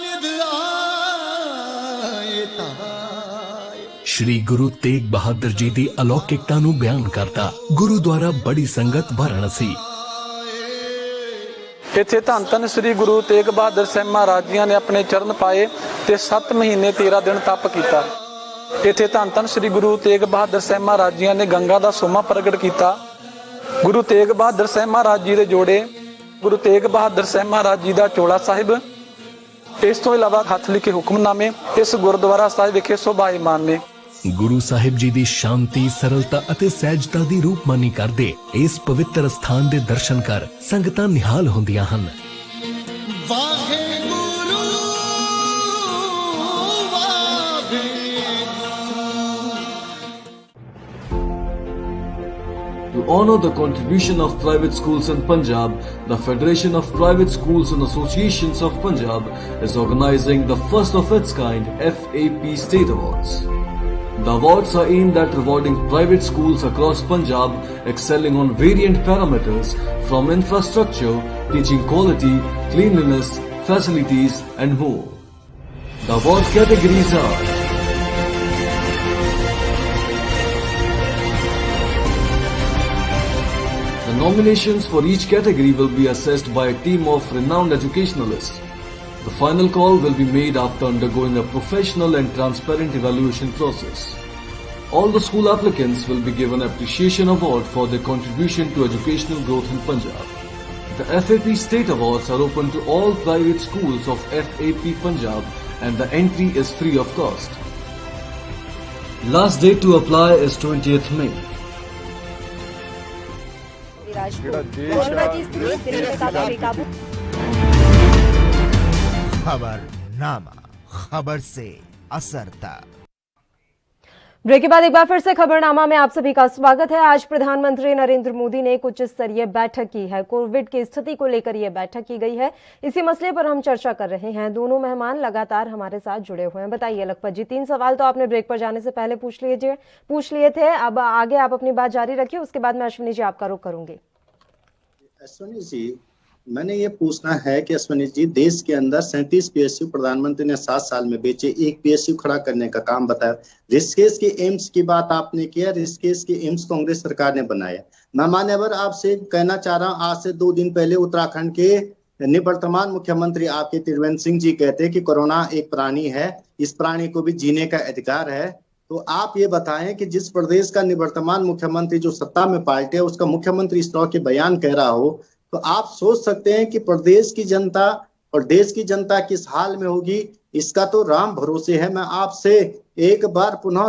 निध आए ताए। श्री गुरु तेग बहादुर जी ਦੀ ਅਲੌਕਿਕਤਾ ਨੂੰ ਬਿਆਨ ਕਰਦਾ ਗੁਰੂਦੁਆਰਾ ਬੜੀ ਸੰਗਤ ਵਾਰਾਣਸੀ। ਇੱਥੇ ਧੰਨ ਧੰਨ ਸ੍ਰੀ ਗੁਰੂ ਤੇਗ ਬਹਾਦਰ ਸਾਹਿਬ ਮਹਾਰਾਜ ਜੀ ਨੇ ਆਪਣੇ ਚਰਨ ਪਾਏ ਤੇ 7 ਮਹੀਨੇ 13 ਦਿਨ ਤਪ ਕੀਤਾ। ਇੱਥੇ ਧੰਨ ਧੰਨ ਸ੍ਰੀ ਗੁਰੂ ਤੇਗ ਬਹਾਦਰ ਸਾਹਿਬ ਮਹਾਰਾਜ ਜੀ ਨੇ ਗੰਗਾ ਦਾ ਸੋਮਾ ਪ੍ਰਗਟ ਕੀਤਾ। ਗੁਰੂ ਤੇਗ ਬਹਾਦਰ ਸਾਹਿਬ ਮਹਾਰਾਜ ਜੀ ਦੇ ਜੋੜੇ, ਗੁਰੂ ਤੇਗ ਬਹਾਦਰ ਸਾਹਿਬ ਮਹਾਰਾਜ ਜੀ ਦਾ ਚੋਲਾ ਸਾਹਿਬ, ਇਸ ਤੋਂ ਇਲਾਵਾ ਹੱਥ ਲਿਖੇ ਹੁਕਮਨਾਮੇ ਇਸ ਗੁਰਦੁਆਰਾ ਸਾਹਿਬ ਵਿਖੇ ਸ਼ੋਭਾਇਮਾਨ ਨੇ। ਗੁਰੂ ਸਾਹਿਬ ਜੀ ਦੀ ਸ਼ਾਂਤੀ, ਸਰਲਤਾ ਅਤੇ ਸਹਿਜਤਾ ਦੀ ਰੂਪਮਾਨੀ ਕਰਦੇ ਇਸ ਪਵਿੱਤਰ ਸਥਾਨ ਦੇ ਦਰਸ਼ਨ ਕਰ ਸੰਗਤਾਂ ਨਿਹਾਲ ਹੁੰਦੀਆਂ ਹਨ। To honor the contribution of private schools in Punjab, the Federation of Private Schools and Associations of Punjab is organizing the first of its kind FAP State Awards. The awards are aimed at rewarding private schools across Punjab excelling on variant parameters from infrastructure, teaching quality, cleanliness, facilities and more. The award categories are nominations for each category will be assessed by a team of renowned educationalists. The final call will be made after undergoing a professional and transparent evaluation process. All the school applicants will be given an appreciation award for their contribution to educational growth in Punjab. The FAP State Awards are open to all private schools of FAP Punjab and the entry is free of cost. Last date to apply is 20th May. खबरनामा, खबर से असर तक। Break के बाद एक बार फिर से खबरनामा में आप सभी का स्वागत है। आज प्रधानमंत्री नरेंद्र मोदी ने एक उच्च स्तरीय बैठक की है। कोविड की स्थिति को लेकर यह बैठक की गई है, इसी मसले पर हम चर्चा कर रहे हैं। दोनों मेहमान लगातार हमारे साथ जुड़े हुए हैं। बताइए लखपत जी, 3 सवाल तो आपने ब्रेक पर जाने से पहले पूछ लिए थे, अब आगे आप अपनी बात जारी रखिए, उसके बाद मैं अश्विनी जी आपका रुख करूंगी। अश्विनी जी, मैंने ये पूछना है कि अश्विनी जी, देश के अंदर 37 PSU प्रधानमंत्री ने 7 साल में बेचे, 1 PSU खड़ा करने का काम बताया। ऋषिकेश के एम्स की बात आपने किया, ऋषिकेश के एम्स कांग्रेस सरकार ने बनाया। मैं मान्यवर आपसे कहना चाह रहा हूँ, आज से 2 दिन पहले उत्तराखंड के निवर्तमान मुख्यमंत्री आपके त्रिवेंद्र सिंह जी कहते कि कोरोना एक प्राणी है, इस प्राणी को भी जीने का अधिकार है। तो आप ये बताएं कि जिस प्रदेश का निवर्तमान मुख्यमंत्री जो सत्ता में पार्टी है उसका मुख्यमंत्री इस तरह के बयान कह रहा हो, तो आप सोच सकते हैं कि प्रदेश की जनता और देश की जनता किस हाल में होगी, इसका तो राम भरोसे है। मैं आपसे एक बार पुनः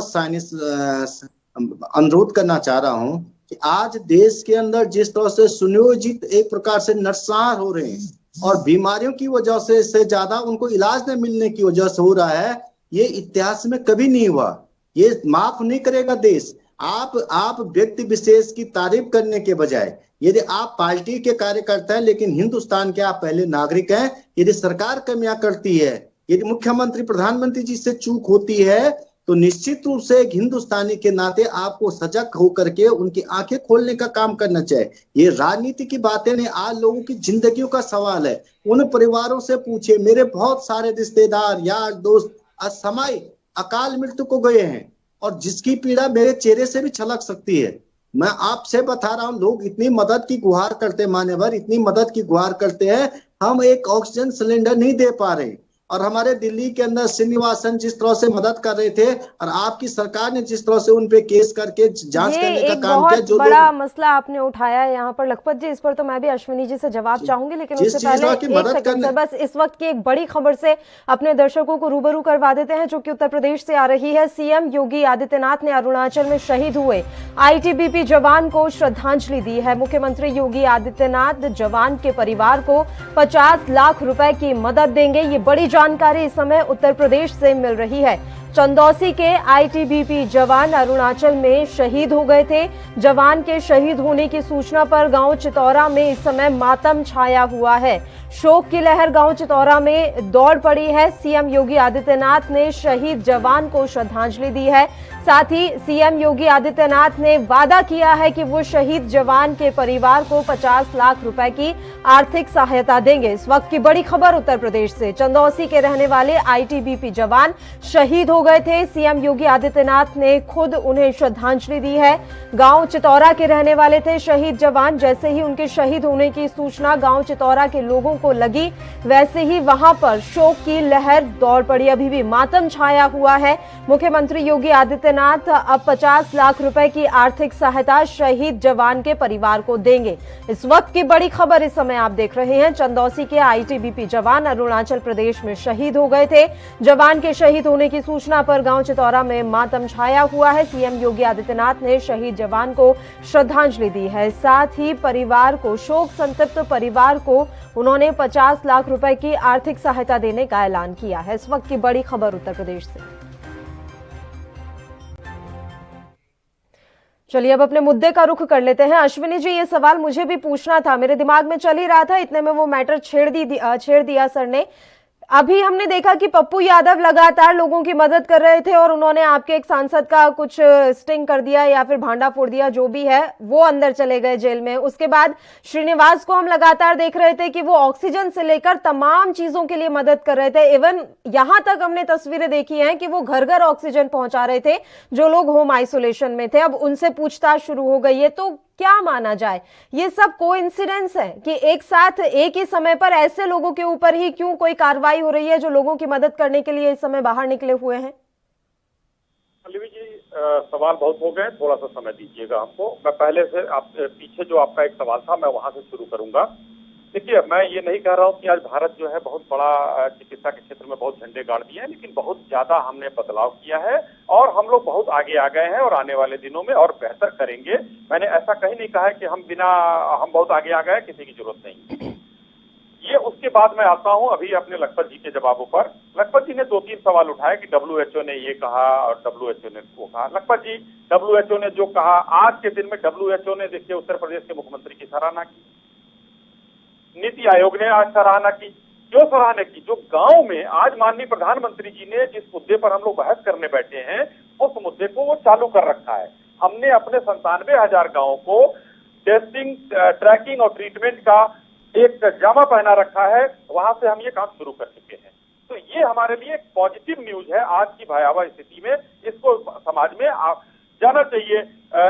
अनुरोध करना चाह रहा हूं कि आज देश के अंदर जिस तरह से सुनियोजित एक प्रकार से नरसंहार हो रहे हैं और बीमारियों की वजह से ज्यादा उनको इलाज न मिलने की वजह से हो रहा है, ये इतिहास में कभी नहीं हुआ। ये माफ नहीं करेगा देश। आप व्यक्ति विशेष की तारीफ करने के बजाय, यदि आप पार्टी के कार्यकर्ता हैं लेकिन हिंदुस्तान के आप पहले नागरिक हैं, यदि सरकार कमियां करती है, यदि मुख्यमंत्री प्रधानमंत्री जी से चूक होती है, तो निश्चित रूप से एक हिंदुस्तानी के नाते आपको सजग होकर के उनकी आंखें खोलने का काम करना चाहिए। ये राजनीति की बातें नहीं, आज लोगों की जिंदगियों का सवाल है। उन परिवारों से पूछिए, मेरे बहुत सारे रिश्तेदार यार दोस्त असमय अकाल मृत्यु को गए हैं और जिसकी पीड़ा मेरे चेहरे से भी छलक सकती है। मैं आपसे बता रहा हूं, लोग इतनी मदद की गुहार करते हैं, मान्यवर इतनी मदद की गुहार करते हैं, हम एक ऑक्सीजन सिलेंडर नहीं दे पा रहे। और हमारे दिल्ली के अंदर श्रीनिवासन जिस तरह से मदद कर रहे थे और आपकी सरकार ने जिस तरह से उन पे केस करके जांच करने का काम किया, जो बड़ा मसला आपने उठाया है यहाँ पर लखपत जी, इस पर तो मैं भी अश्विनी जी से जवाब चाहूंगी, लेकिन उससे पहले एक सेकंड से बस इस वक्त की एक बड़ी खबर से अपने दर्शकों को रूबरू करवा देते हैं, जो कि उत्तर प्रदेश से आ रही है। सीएम योगी आदित्यनाथ ने अरुणाचल में शहीद हुए आईटीबीपी जवान को श्रद्धांजलि दी है। मुख्यमंत्री योगी आदित्यनाथ जवान के परिवार को 50 लाख रुपए की मदद देंगे। ये बड़ी जानकारी इस समय उत्तर प्रदेश से मिल रही है। चंदौसी के आईटीबीपी जवान अरुणाचल में शहीद हो गए थे। जवान के शहीद होने की सूचना पर गांव चितौरा में इस समय मातम छाया हुआ है। शोक की लहर गांव चितौरा में दौड़ पड़ी है। सीएम योगी आदित्यनाथ ने शहीद जवान को श्रद्धांजलि दी है। साथ ही सीएम योगी आदित्यनाथ ने वादा किया है कि वो शहीद जवान के परिवार को 50 लाख रुपए की आर्थिक सहायता देंगे। इस वक्त की बड़ी खबर उत्तर प्रदेश से, चंदौसी के रहने वाले आईटीबीपी जवान शहीद हो गए थे। सीएम योगी आदित्यनाथ ने खुद उन्हें श्रद्धांजलि दी है। गांव चितौरा के रहने वाले थे शहीद जवान। जैसे ही उनके शहीद होने की सूचना गांव चितौरा के लोगों को लगी, वैसे ही वहां पर शोक की लहर दौड़ पड़ी। अभी भी मातम छाया हुआ है। मुख्यमंत्री योगी आदित्यनाथ अब 50 लाख रुपए की आर्थिक सहायता शहीद जवान के परिवार को देंगे। इस वक्त की बड़ी खबर इस समय आप देख रहे हैं। चंदौसी के आईटीबीपी जवान अरुणाचल प्रदेश में शहीद हो गए थे। जवान के शहीद होने की सूचना पर गांव चितौरा में मातम छाया हुआ है। सीएम योगी आदित्यनाथ ने शहीद जवान को श्रद्धांजलि दी है। साथ ही परिवार को, शोक संतप्त परिवार को उन्होंने 50 लाख रुपए की आर्थिक सहायता देने का ऐलान किया है। इस वक्त की बड़ी खबर उत्तर प्रदेश से। चलिए अब अपने मुद्दे का रुख कर लेते हैं। अश्विनी जी, ये सवाल मुझे भी पूछना था, मेरे दिमाग में चल ही रहा था, इतने में वो मैटर छेड़ दिया सर ने। अभी हमने देखा कि पप्पू यादव लगातार लोगों की मदद कर रहे थे और उन्होंने आपके एक सांसद का कुछ स्टिंग कर दिया या फिर भांडा फोड़ दिया, जो भी है, वो अंदर चले गए जेल में। उसके बाद श्रीनिवास को हम लगातार देख रहे थे कि वो ऑक्सीजन से लेकर तमाम चीजों के लिए मदद कर रहे थे। इवन यहां तक हमने तस्वीरें देखी हैं कि वो घर घर ऑक्सीजन पहुंचा रहे थे जो लोग होम आइसोलेशन में थे। अब उनसे पूछताछ शुरू हो गई है, तो क्या माना जाए, ये सब कोइंसिडेंस है कि एक साथ एक ही समय पर ऐसे लोगों के ऊपर ही क्यों कोई कार्रवाई हो रही है जो लोगों की मदद करने के लिए इस समय बाहर निकले हुए हैं? पल्लवी जी, सवाल बहुत हो गए, थोड़ा सा समय दीजिएगा हमको। मैं पहले से आप पीछे जो आपका एक सवाल था मैं वहां से शुरू करूंगा। देखिए, मैं ये नहीं कह रहा हूँ कि आज भारत जो है बहुत बड़ा चिकित्सा के क्षेत्र में बहुत झंडे गाड़ दिए हैं, लेकिन बहुत ज्यादा हमने बदलाव किया है और हम लोग बहुत आगे आ गए हैं और आने वाले दिनों में और बेहतर करेंगे। मैंने ऐसा कहीं नहीं कहा है कि हम बहुत आगे आ गए, किसी की जरूरत नहीं। ये उसके बाद मैं आता हूं अभी अपने लखपत जी के जवाबों पर। लखपत जी ने 2-3 सवाल उठाए कि WHO ने ये कहा और WHO ने वो कहा। लखपत जी, WHO ने जो कहा, आज के दिन में WHO ने देखिए उत्तर प्रदेश के मुख्यमंत्री की सराहना की, नीति आयोग ने आज सराहना की। क्यों सराहना की? जो गांव में आज माननीय प्रधानमंत्री जी ने जिस मुद्दे पर हम लोग बहस करने बैठे हैं, उस मुद्दे को वो चालू कर रखा है। हमने अपने 97,000 गांवों को टेस्टिंग, ट्रैकिंग और ट्रीटमेंट का एक जामा पहना रखा है। वहां से हम ये काम शुरू कर चुके हैं। तो ये हमारे लिए एक पॉजिटिव न्यूज है आज की भयावह स्थिति में। इसको समाज में जाना चाहिए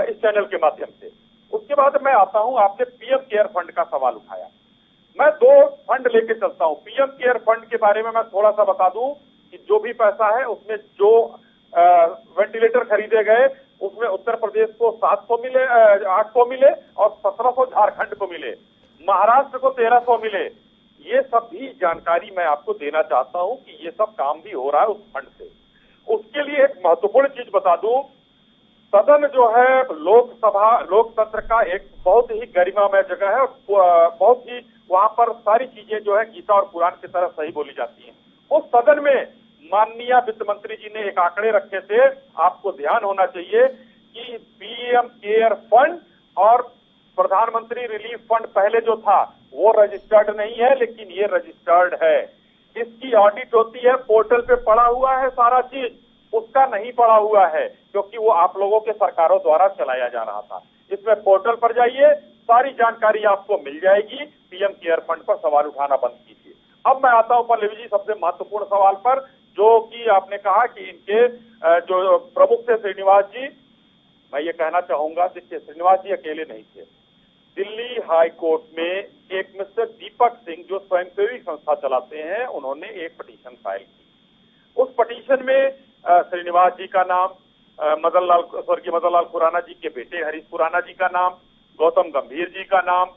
इस चैनल के माध्यम से। उसके बाद मैं आता हूं, आपने पीएम केयर फंड का सवाल उठाया। मैं 2 फंड लेके चलता हूं। पीएम केयर फंड के बारे में मैं थोड़ा सा बता दूं कि जो भी पैसा है उसमें जो वेंटिलेटर खरीदे गए उसमें उत्तर प्रदेश को 700 मिले, 800 मिले और 1700 झारखंड को मिले, महाराष्ट्र को 1300 मिले। ये सब भी जानकारी मैं आपको देना चाहता हूं कि ये सब काम भी हो रहा है उस फंड से। उसके लिए एक महत्वपूर्ण चीज बता दूं, सदन जो है लोकसभा, लोकतंत्र का एक बहुत ही गरिमामय जगह है और बहुत ही वहां पर सारी चीजें जो है गीता और कुरान की तरह सही बोली जाती हैं। उस सदन में माननीय वित्त मंत्री जी ने एक आंकड़े रखे थे, आपको ध्यान होना चाहिए कि पीएम केयर फंड और प्रधानमंत्री रिलीफ फंड पहले जो था वो रजिस्टर्ड नहीं है, लेकिन ये रजिस्टर्ड है। इसकी ऑडिट होती है, पोर्टल पे पड़ा हुआ है सारा चीज। उसका नहीं पड़ा हुआ है, क्योंकि वो आप लोगों के सरकारों द्वारा चलाया जा रहा था। इसमें पोर्टल पर जाइए, सारी जानकारी आपको मिल जाएगी। पीएम केयर फंड पर सवाल उठाना बंद कीजिए। अब मैं आता हूं पल्लवी जी सबसे महत्वपूर्ण सवाल पर, जो कि आपने कहा कि इनके जो प्रमुख थे श्रीनिवास जी, मैं ये कहना चाहूंगा, देखिए श्रीनिवास जी अकेले नहीं थे। दिल्ली हाई कोर्ट में एक मिस्टर दीपक सिंह जो स्वयंसेवी संस्था चलाते हैं, उन्होंने एक पिटीशन फाइल की। उस पिटीशन में श्रीनिवास जी का नाम, स्वर्गीय मदन लाल खुराना जी के बेटे हरीश खुराना जी का नाम, गौतम गंभीर जी का नाम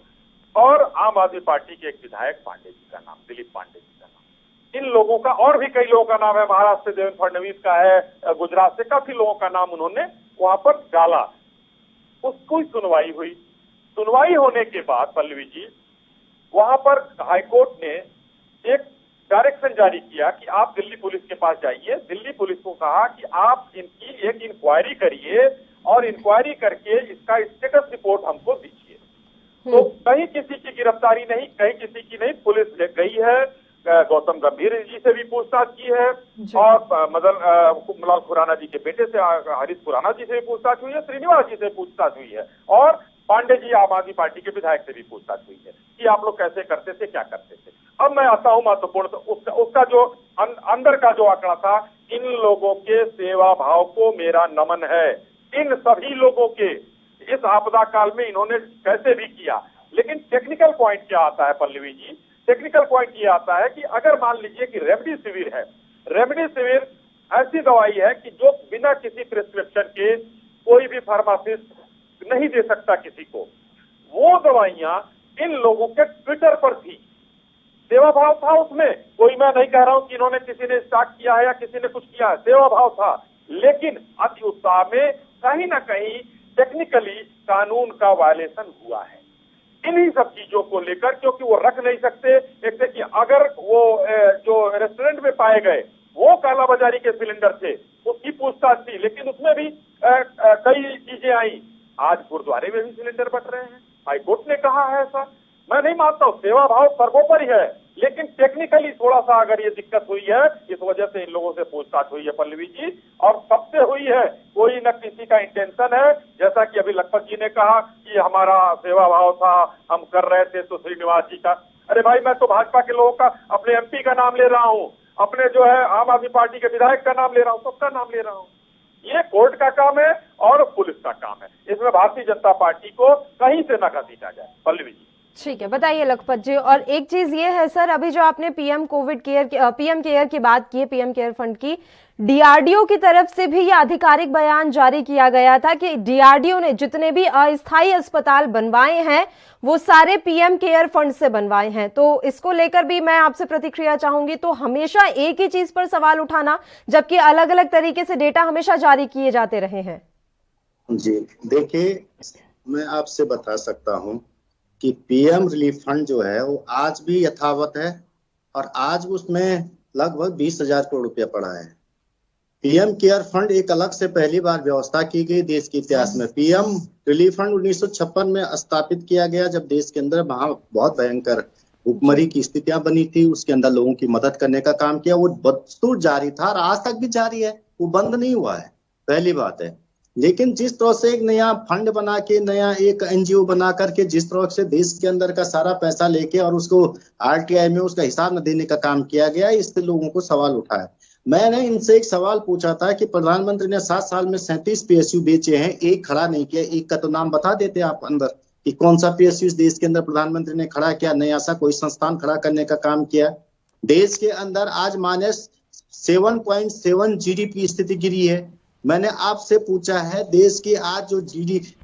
और आम आदमी पार्टी के एक विधायक पांडे जी का नाम, दिलीप पांडे जी का नाम, इन लोगों का और भी कई लोगों का नाम है। महाराष्ट्र से देवेंद्र फडणवीस का है, गुजरात से काफी लोगों का नाम उन्होंने वहां पर डाला। उसकी सुनवाई हुई। सुनवाई होने के बाद पल्लवी जी, वहां पर हाईकोर्ट ने एक डायरेक्शन जारी किया कि आप दिल्ली पुलिस के पास जाइए। दिल्ली पुलिस को कहा कि आप इनकी एक इंक्वायरी करिए और इंक्वायरी करके इसका स्टेटस रिपोर्ट हमको दीजिए। तो कहीं किसी की गिरफ्तारी नहीं, कहीं किसी की नहीं। पुलिस गई है, गौतम गंभीर जी से भी पूछताछ की है और मदन लाल खुराना जी के बेटे से, हरीश खुराना जी से भी पूछताछ हुई है, श्रीनिवास जी से पूछताछ हुई है और पांडे जी आम आदमी पार्टी के विधायक से भी पूछताछ हुई है कि आप लोग कैसे करते थे, क्या करते थे। अब मैं आता हूं महत्वपूर्ण, तो उसका जो अंदर का जो आंकड़ा था, इन लोगों के सेवा भाव को मेरा नमन है। इन सभी लोगों के इस आपदा काल में इन्होंने कैसे भी किया। लेकिन टेक्निकल पॉइंट क्या आता है पल्लवी जी? टेक्निकल पॉइंट ये आता है कि अगर मान लीजिए कि रेमडेसिविर है, रेमडेसिविर ऐसी दवाई है कि जो बिना किसी प्रिस्क्रिप्शन के कोई भी फार्मासिस्ट नहीं दे सकता किसी को। वो दवाइयां इन लोगों के ट्विटर पर थी, सेवा भाव था उसमें। कोई मैं नहीं कह रहा हूं कि इन्होंने किसी ने स्टार्ट किया है या किसी ने कुछ किया है, सेवा भाव था। लेकिन अति उत्साह में कहीं ना कहीं टेक्निकली कानून का वायलेशन हुआ है इन्हीं सब चीजों को लेकर, क्योंकि वो रख नहीं सकते। एक कि अगर वो जो रेस्टोरेंट में पाए गए वो कालाबाजारी के सिलेंडर थे, उसकी पूछताछ थी, लेकिन उसमें भी कई चीजें आई। आज गुरुद्वारे में भी सिलेंडर बट रहे हैं, हाईकोर्ट ने कहा है ऐसा। मैं नहीं मानता हूँ, सेवा भाव सर्वोपरि है, लेकिन टेक्निकली थोड़ा सा अगर ये दिक्कत हुई है, इस वजह से इन लोगों से पूछताछ हुई है पल्लवी जी, और सबसे हुई है। कोई न किसी का इंटेंशन है, जैसा कि अभी लखपत जी ने कहा कि हमारा सेवा भाव था, हम कर रहे थे, तो श्रीनिवास जी का, अरे भाई मैं तो भाजपा के लोगों का, अपने एमपी का नाम ले रहा हूँ, अपने जो है आम आदमी पार्टी के विधायक का नाम ले रहा हूँ, सबका नाम ले रहा हूँ। ये कोर्ट का काम है और पुलिस का काम है। इसमें भारतीय जनता पार्टी को कहीं से न घसीटा जाए। पल्लवी जी ठीक है, बताइए लखपत जी। और एक चीज ये है सर, अभी जो आपने पीएम केयर की बात की, पीएम केयर फंड की, डीआरडीओ की तरफ से भी ये आधिकारिक बयान जारी किया गया था कि डीआरडीओ ने जितने भी अस्थायी अस्पताल बनवाए हैं वो सारे पीएम केयर फंड से बनवाए हैं। तो इसको लेकर भी मैं आपसे प्रतिक्रिया चाहूंगी। तो हमेशा एक ही चीज पर सवाल उठाना, जबकि अलग अलग तरीके से डेटा हमेशा जारी किए जाते रहे हैं। जी देखिए, मैं आपसे बता सकता हूं कि पीएम रिलीफ फंड जो है वो आज भी यथावत है और आज उसमें लगभग 20,000 करोड़ रुपया पड़ा है। पीएम केयर फंड एक अलग से पहली बार व्यवस्था की गई देश के इतिहास में। पीएम रिलीफ फंड 1956 में स्थापित किया गया, जब देश के अंदर वहां बहुत भयंकर भुखमरी की स्थितियां बनी थी। उसके अंदर लोगों की मदद करने का काम किया, वो बदस्तूर जारी था और आज तक भी जारी है, वो बंद नहीं हुआ है, पहली बात है। लेकिन जिस तरह से एक नया फंड बना के, नया एक एनजीओ बना करके जिस तरह से देश के अंदर का सारा पैसा लेके और उसको आरटीआई में उसका हिसाब न देने का काम किया गया, इससे लोगों को सवाल उठा है। मैंने इनसे एक सवाल पूछा था कि प्रधानमंत्री ने 7 साल में 37 पीएसयू बेचे हैं, एक खड़ा नहीं किया। एक का तो नाम बता देते आप अंदर कि कौन सा पीएसयू इस देश के अंदर प्रधानमंत्री ने खड़ा किया, नया सा कोई संस्थान खड़ा करने का काम किया। देश के अंदर आज -7.7 जीडीपी स्थिति गिरी है। मैंने आपसे पूछा है, देश की आज जो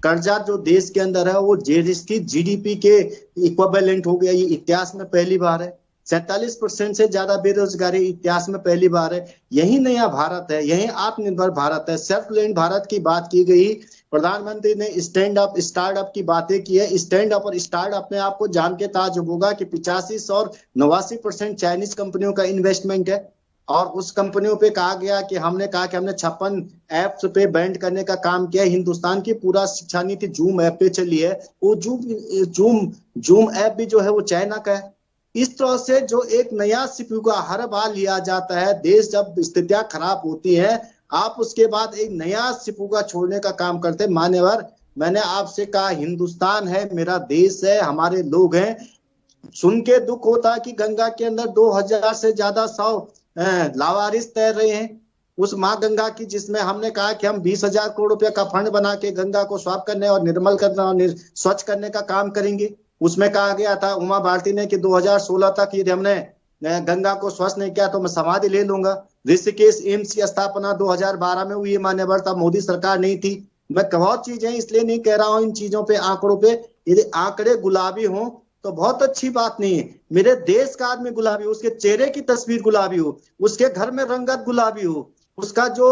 कर्जा जो देश के अंदर है वो जिसकी जीडीपी के इक्विवेलेंट हो गया, ये इतिहास में पहली बार है। 47% से ज्यादा बेरोजगारी इतिहास में पहली बार है। यही नया भारत है, यही आत्मनिर्भर भारत है। सेल्फ रिलायंट भारत की बात की गई, प्रधानमंत्री ने स्टैंड अप स्टार्टअप की बातें की है। स्टैंड अप और स्टार्टअप में आपको जान के ताज्जुब होगा कि 85 और 89% चाइनीज कंपनियों का इन्वेस्टमेंट है। और उस कंपनियों पे कहा गया कि हमने 56 ऐप्स पे बैंड करने का काम किया। हिंदुस्तान की पूरा शिक्षा नीति जूम ऐप पे चली है। वो जूम ऐप भी जो है वो चाइना का है। इस तरह से जो एक नया सीपीयू का हर बार लिया जाता है, देश जब स्थितियां खराब होती है आप उसके बाद एक नया सिपुगा छोड़ने का काम करते। मान्यवर, मैंने आपसे कहा हिंदुस्तान है, मेरा देश है, हमारे लोग हैं। सुन के दुख होता कि गंगा के अंदर 2000 से ज्यादा 100 लावारिस तैर रहे हैं। उस माँ गंगा की, जिसमें हमने कहा कि हम 20,000 करोड़ रुपया का फंड बना के गंगा को साफ करने और निर्मल करने और स्वच्छ करने का काम करेंगे। उसमें कहा गया था उमा भारती ने कि 2016 तक यदि हमने गंगा को स्वच्छ नहीं किया तो मैं समाधि ले लूंगा। ऋषिकेश एम्स की स्थापना 2012 में हुई, मान्यवर, तब मोदी सरकार नहीं थी। मैं बहुत चीजें इसलिए नहीं कह रहा हूं इन चीजों पे, आंकड़ों पे। यदि आंकड़े गुलाबी हों तो बहुत अच्छी बात नहीं है। मेरे देश का आदमी गुलाबी हो, उसके चेहरे की तस्वीर गुलाबी हो, उसके घर में रंगत गुलाबी हो, उसका जो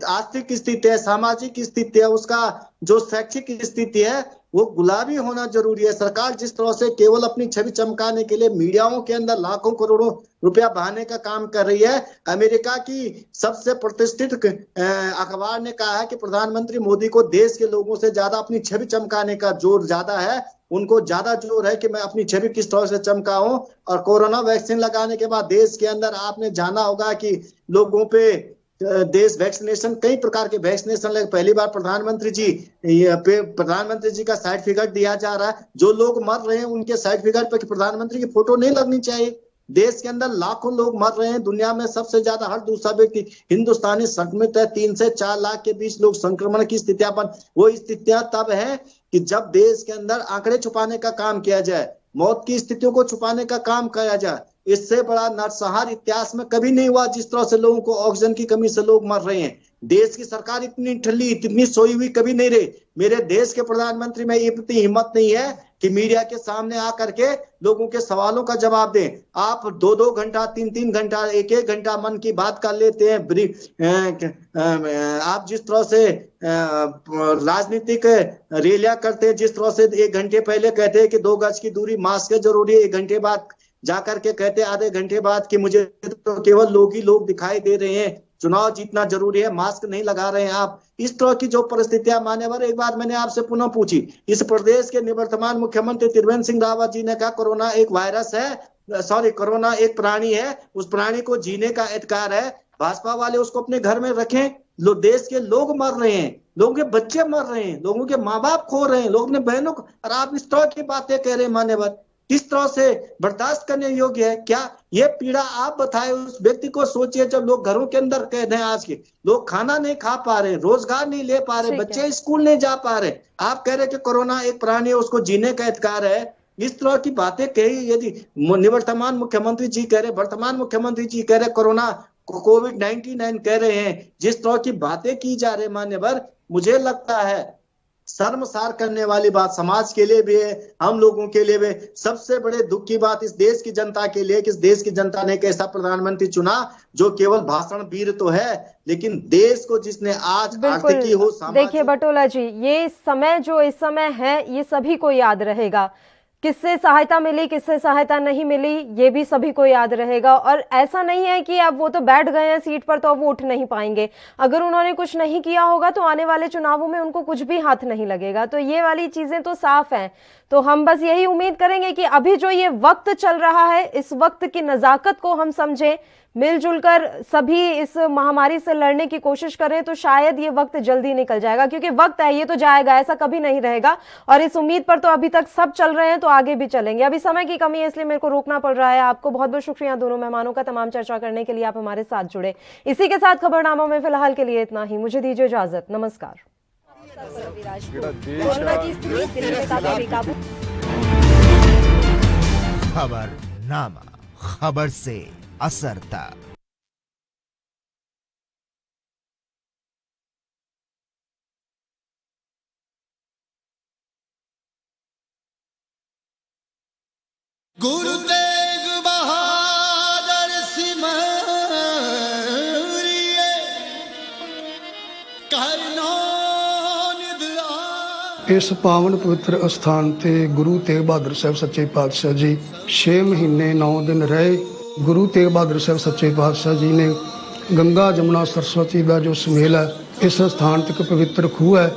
आर्थिक स्थिति है, सामाजिक स्थिति है, उसका जो शैक्षिक स्थिति है, वो गुलाबी होना जरूरी है। सरकार जिस तरह से केवल अपनी छवि चमकाने के लिए मीडियाओं के अंदर लाखों करोड़ों रुपया बहाने का काम कर रही है। अमेरिका की सबसे प्रतिष्ठित अखबार ने कहा है कि प्रधानमंत्री मोदी को देश के लोगों से ज्यादा अपनी छवि चमकाने का जोर ज्यादा है। उनको ज्यादा जोर है कि मैं अपनी छवि किस तरह से चमकाऊं। और कोरोना वैक्सीन लगाने के बाद देश के अंदर आपने जाना होगा कि लोगों पे देश वैक्सीनेशन, कई प्रकार के वैक्सीनेशन लगे। पहली बार प्रधानमंत्री जी का सर्टिफिकेट दिया जा रहा है। जो लोग मर रहे हैं उनके सर्टिफिकेट पर प्रधानमंत्री की फोटो नहीं लगनी चाहिए। देश के अंदर लाखों लोग मर रहे हैं। दुनिया में सबसे ज्यादा हर दूसरा व्यक्ति हिंदुस्तानी संक्रमित है। 3 से 4 लाख के बीच लोग संक्रमण की स्थितियां वो स्थितियां तब है कि जब देश के अंदर आंकड़े छुपाने का काम किया जाए, मौत की स्थितियों को छुपाने का काम किया जाए। इससे बड़ा नरसंहार इतिहास में कभी नहीं हुआ जिस तरह से लोगों को ऑक्सीजन की कमी से लोग मर रहे हैं। देश की सरकार इतनी ठल्ली, इतनी सोई हुई कभी नहीं रही। मेरे देश के प्रधानमंत्री में इतनी हिम्मत नहीं है कि मीडिया के सामने आकर के लोगों के सवालों का जवाब दें। आप 2-2 घंटा, 3-3 घंटा, 1-1 घंटा मन की बात कर लेते हैं। आप जिस तरह से राजनीतिक रैलियां करते हैं, जिस तरह से 1 घंटे पहले कहते हैं कि 2 गज की दूरी, मास्क जरूरी है, 1 घंटे बाद जाकर के कहते आधे घंटे बाद कि मुझे तो केवल लोग ही लोग दिखाई दे रहे हैं, चुनाव जीतना जरूरी है, मास्क नहीं लगा रहे हैं आप। इस तरह की जो परिस्थितियां, मान्यवर, एक बात मैंने आपसे पुनः पूछी। इस प्रदेश के निवर्तमान मुख्यमंत्री त्रिवेंद्र सिंह रावत जी ने कहा कोरोना एक वायरस है, कोरोना एक प्राणी है, उस प्राणी को जीने का अधिकार है। भाजपा वाले उसको अपने घर में रखें। देश के लोग मर रहे हैं, लोगों के बच्चे मर रहे हैं, लोगों के माँ बाप खो रहे हैं, लोग अपने बहनों को, और आप इस तरह की बातें कह रहे हैं। मान्यवर, किस तरह से बर्दाश्त करने योग्य है? क्या ये पीड़ा आप बताए उस व्यक्ति को? सोचिए, जब लोग घरों के अंदर कैद हैं, आज के लोग खाना नहीं खा पा रहे, रोजगार नहीं ले पा रहे, बच्चे स्कूल नहीं जा पा रहे, आप कह रहे कि कोरोना एक प्राणी है, उसको जीने का अधिकार है। इस तरह की बातें कही यदि निवर्तमान मुख्यमंत्री जी कह रहे, वर्तमान मुख्यमंत्री जी कह रहे कोरोना कोविड-19 कह रहे हैं, जिस तरह की बातें की जा रही, मान्यवर, मुझे लगता है शर्मसार करने वाली बात समाज के लिए भी है, हम लोगों के लिए भी। सबसे बड़े दुख की बात इस देश की जनता के लिए कि इस देश की जनता ने एक ऐसा प्रधानमंत्री चुना जो केवल भाषण वीर तो है, लेकिन देश को जिसने आज आर्थिकी हो। देखिए बटोला जी, ये समय जो इस समय है, ये सभी को याद रहेगा। किससे सहायता मिली, किससे सहायता नहीं मिली, ये भी सभी को याद रहेगा। और ऐसा नहीं है कि अब वो तो बैठ गए हैं सीट पर तो अब वो उठ नहीं पाएंगे। अगर उन्होंने कुछ नहीं किया होगा तो आने वाले चुनावों में उनको कुछ भी हाथ नहीं लगेगा। तो ये वाली चीजें तो साफ हैं। तो हम बस यही उम्मीद करेंगे कि अभी जो ये वक्त चल रहा है, इस वक्त की नजाकत को हम समझें, मिलजुल कर सभी इस महामारी से लड़ने की कोशिश करें, तो शायद ये वक्त जल्दी निकल जाएगा। क्योंकि वक्त है, ये तो जाएगा, ऐसा कभी नहीं रहेगा। और इस उम्मीद पर तो अभी तक सब चल रहे हैं, तो आगे भी चलेंगे। अभी समय की कमी है, इसलिए मेरे को रोकना पड़ रहा है। आपको बहुत बहुत शुक्रिया दोनों मेहमानों का तमाम चर्चा करने के लिए, आप हमारे साथ जुड़े। इसी के साथ खबरनामा में फिलहाल के लिए इतना ही। मुझे दीजिए इजाजत, नमस्कार। खबरनामा, खबर से असर तक। गुरु तेग बहादुर सिमरिए करनो निधि। इस पावन पवित्र अस्थान ते गुरु तेग बहादुर साहब सच्चे पातशाह जी 6 महीने 9 दिन रहे। गुरु तेग बहादुर साहब सच्चे पातशाह जी ने गंगा जमुना सरस्वती का जो सुमेल है, इस स्थान तक पवित्र खूह है,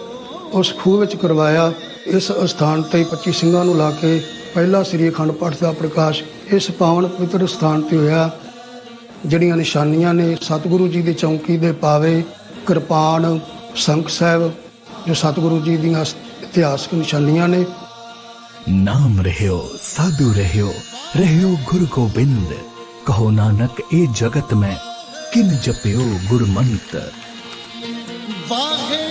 उस खूह विच करवाया। इस स्थान ते 25 ਸਿੰਘਾਂ ਨੂੰ ਲਾ ਕੇ ਪਹਿਲਾ ਸ੍ਰੀ ਅਖੰਡ ਪਾਠ ਦਾ ਪ੍ਰਕਾਸ਼ ਇਸ ਪਾਵਨ ਪਵਿੱਤਰ ਸਥਾਨ ਤੇ ਹੋਇਆ। ਜਿਹੜੀਆਂ ਨਿਸ਼ਾਨੀਆਂ ਨੇ ਸਤਿਗੁਰੂ ਜੀ ਦੀ ਚੌਂਕੀ ਦੇ ਪਾਵੇ ਕਿਰਪਾਨ, ਸੰਖ ਸਾਹਿਬ ਜੋ ਸਤਿਗੁਰੂ ਜੀ ਦੀਆਂ ਇਤਿਹਾਸਕ ਨਿਸ਼ਾਨੀਆਂ ਨੇ। नाम रहियो साधु रहियो गुरु गोबिंद, कहो नानक ए जगत में किन जपियो गुरमंत। वाहे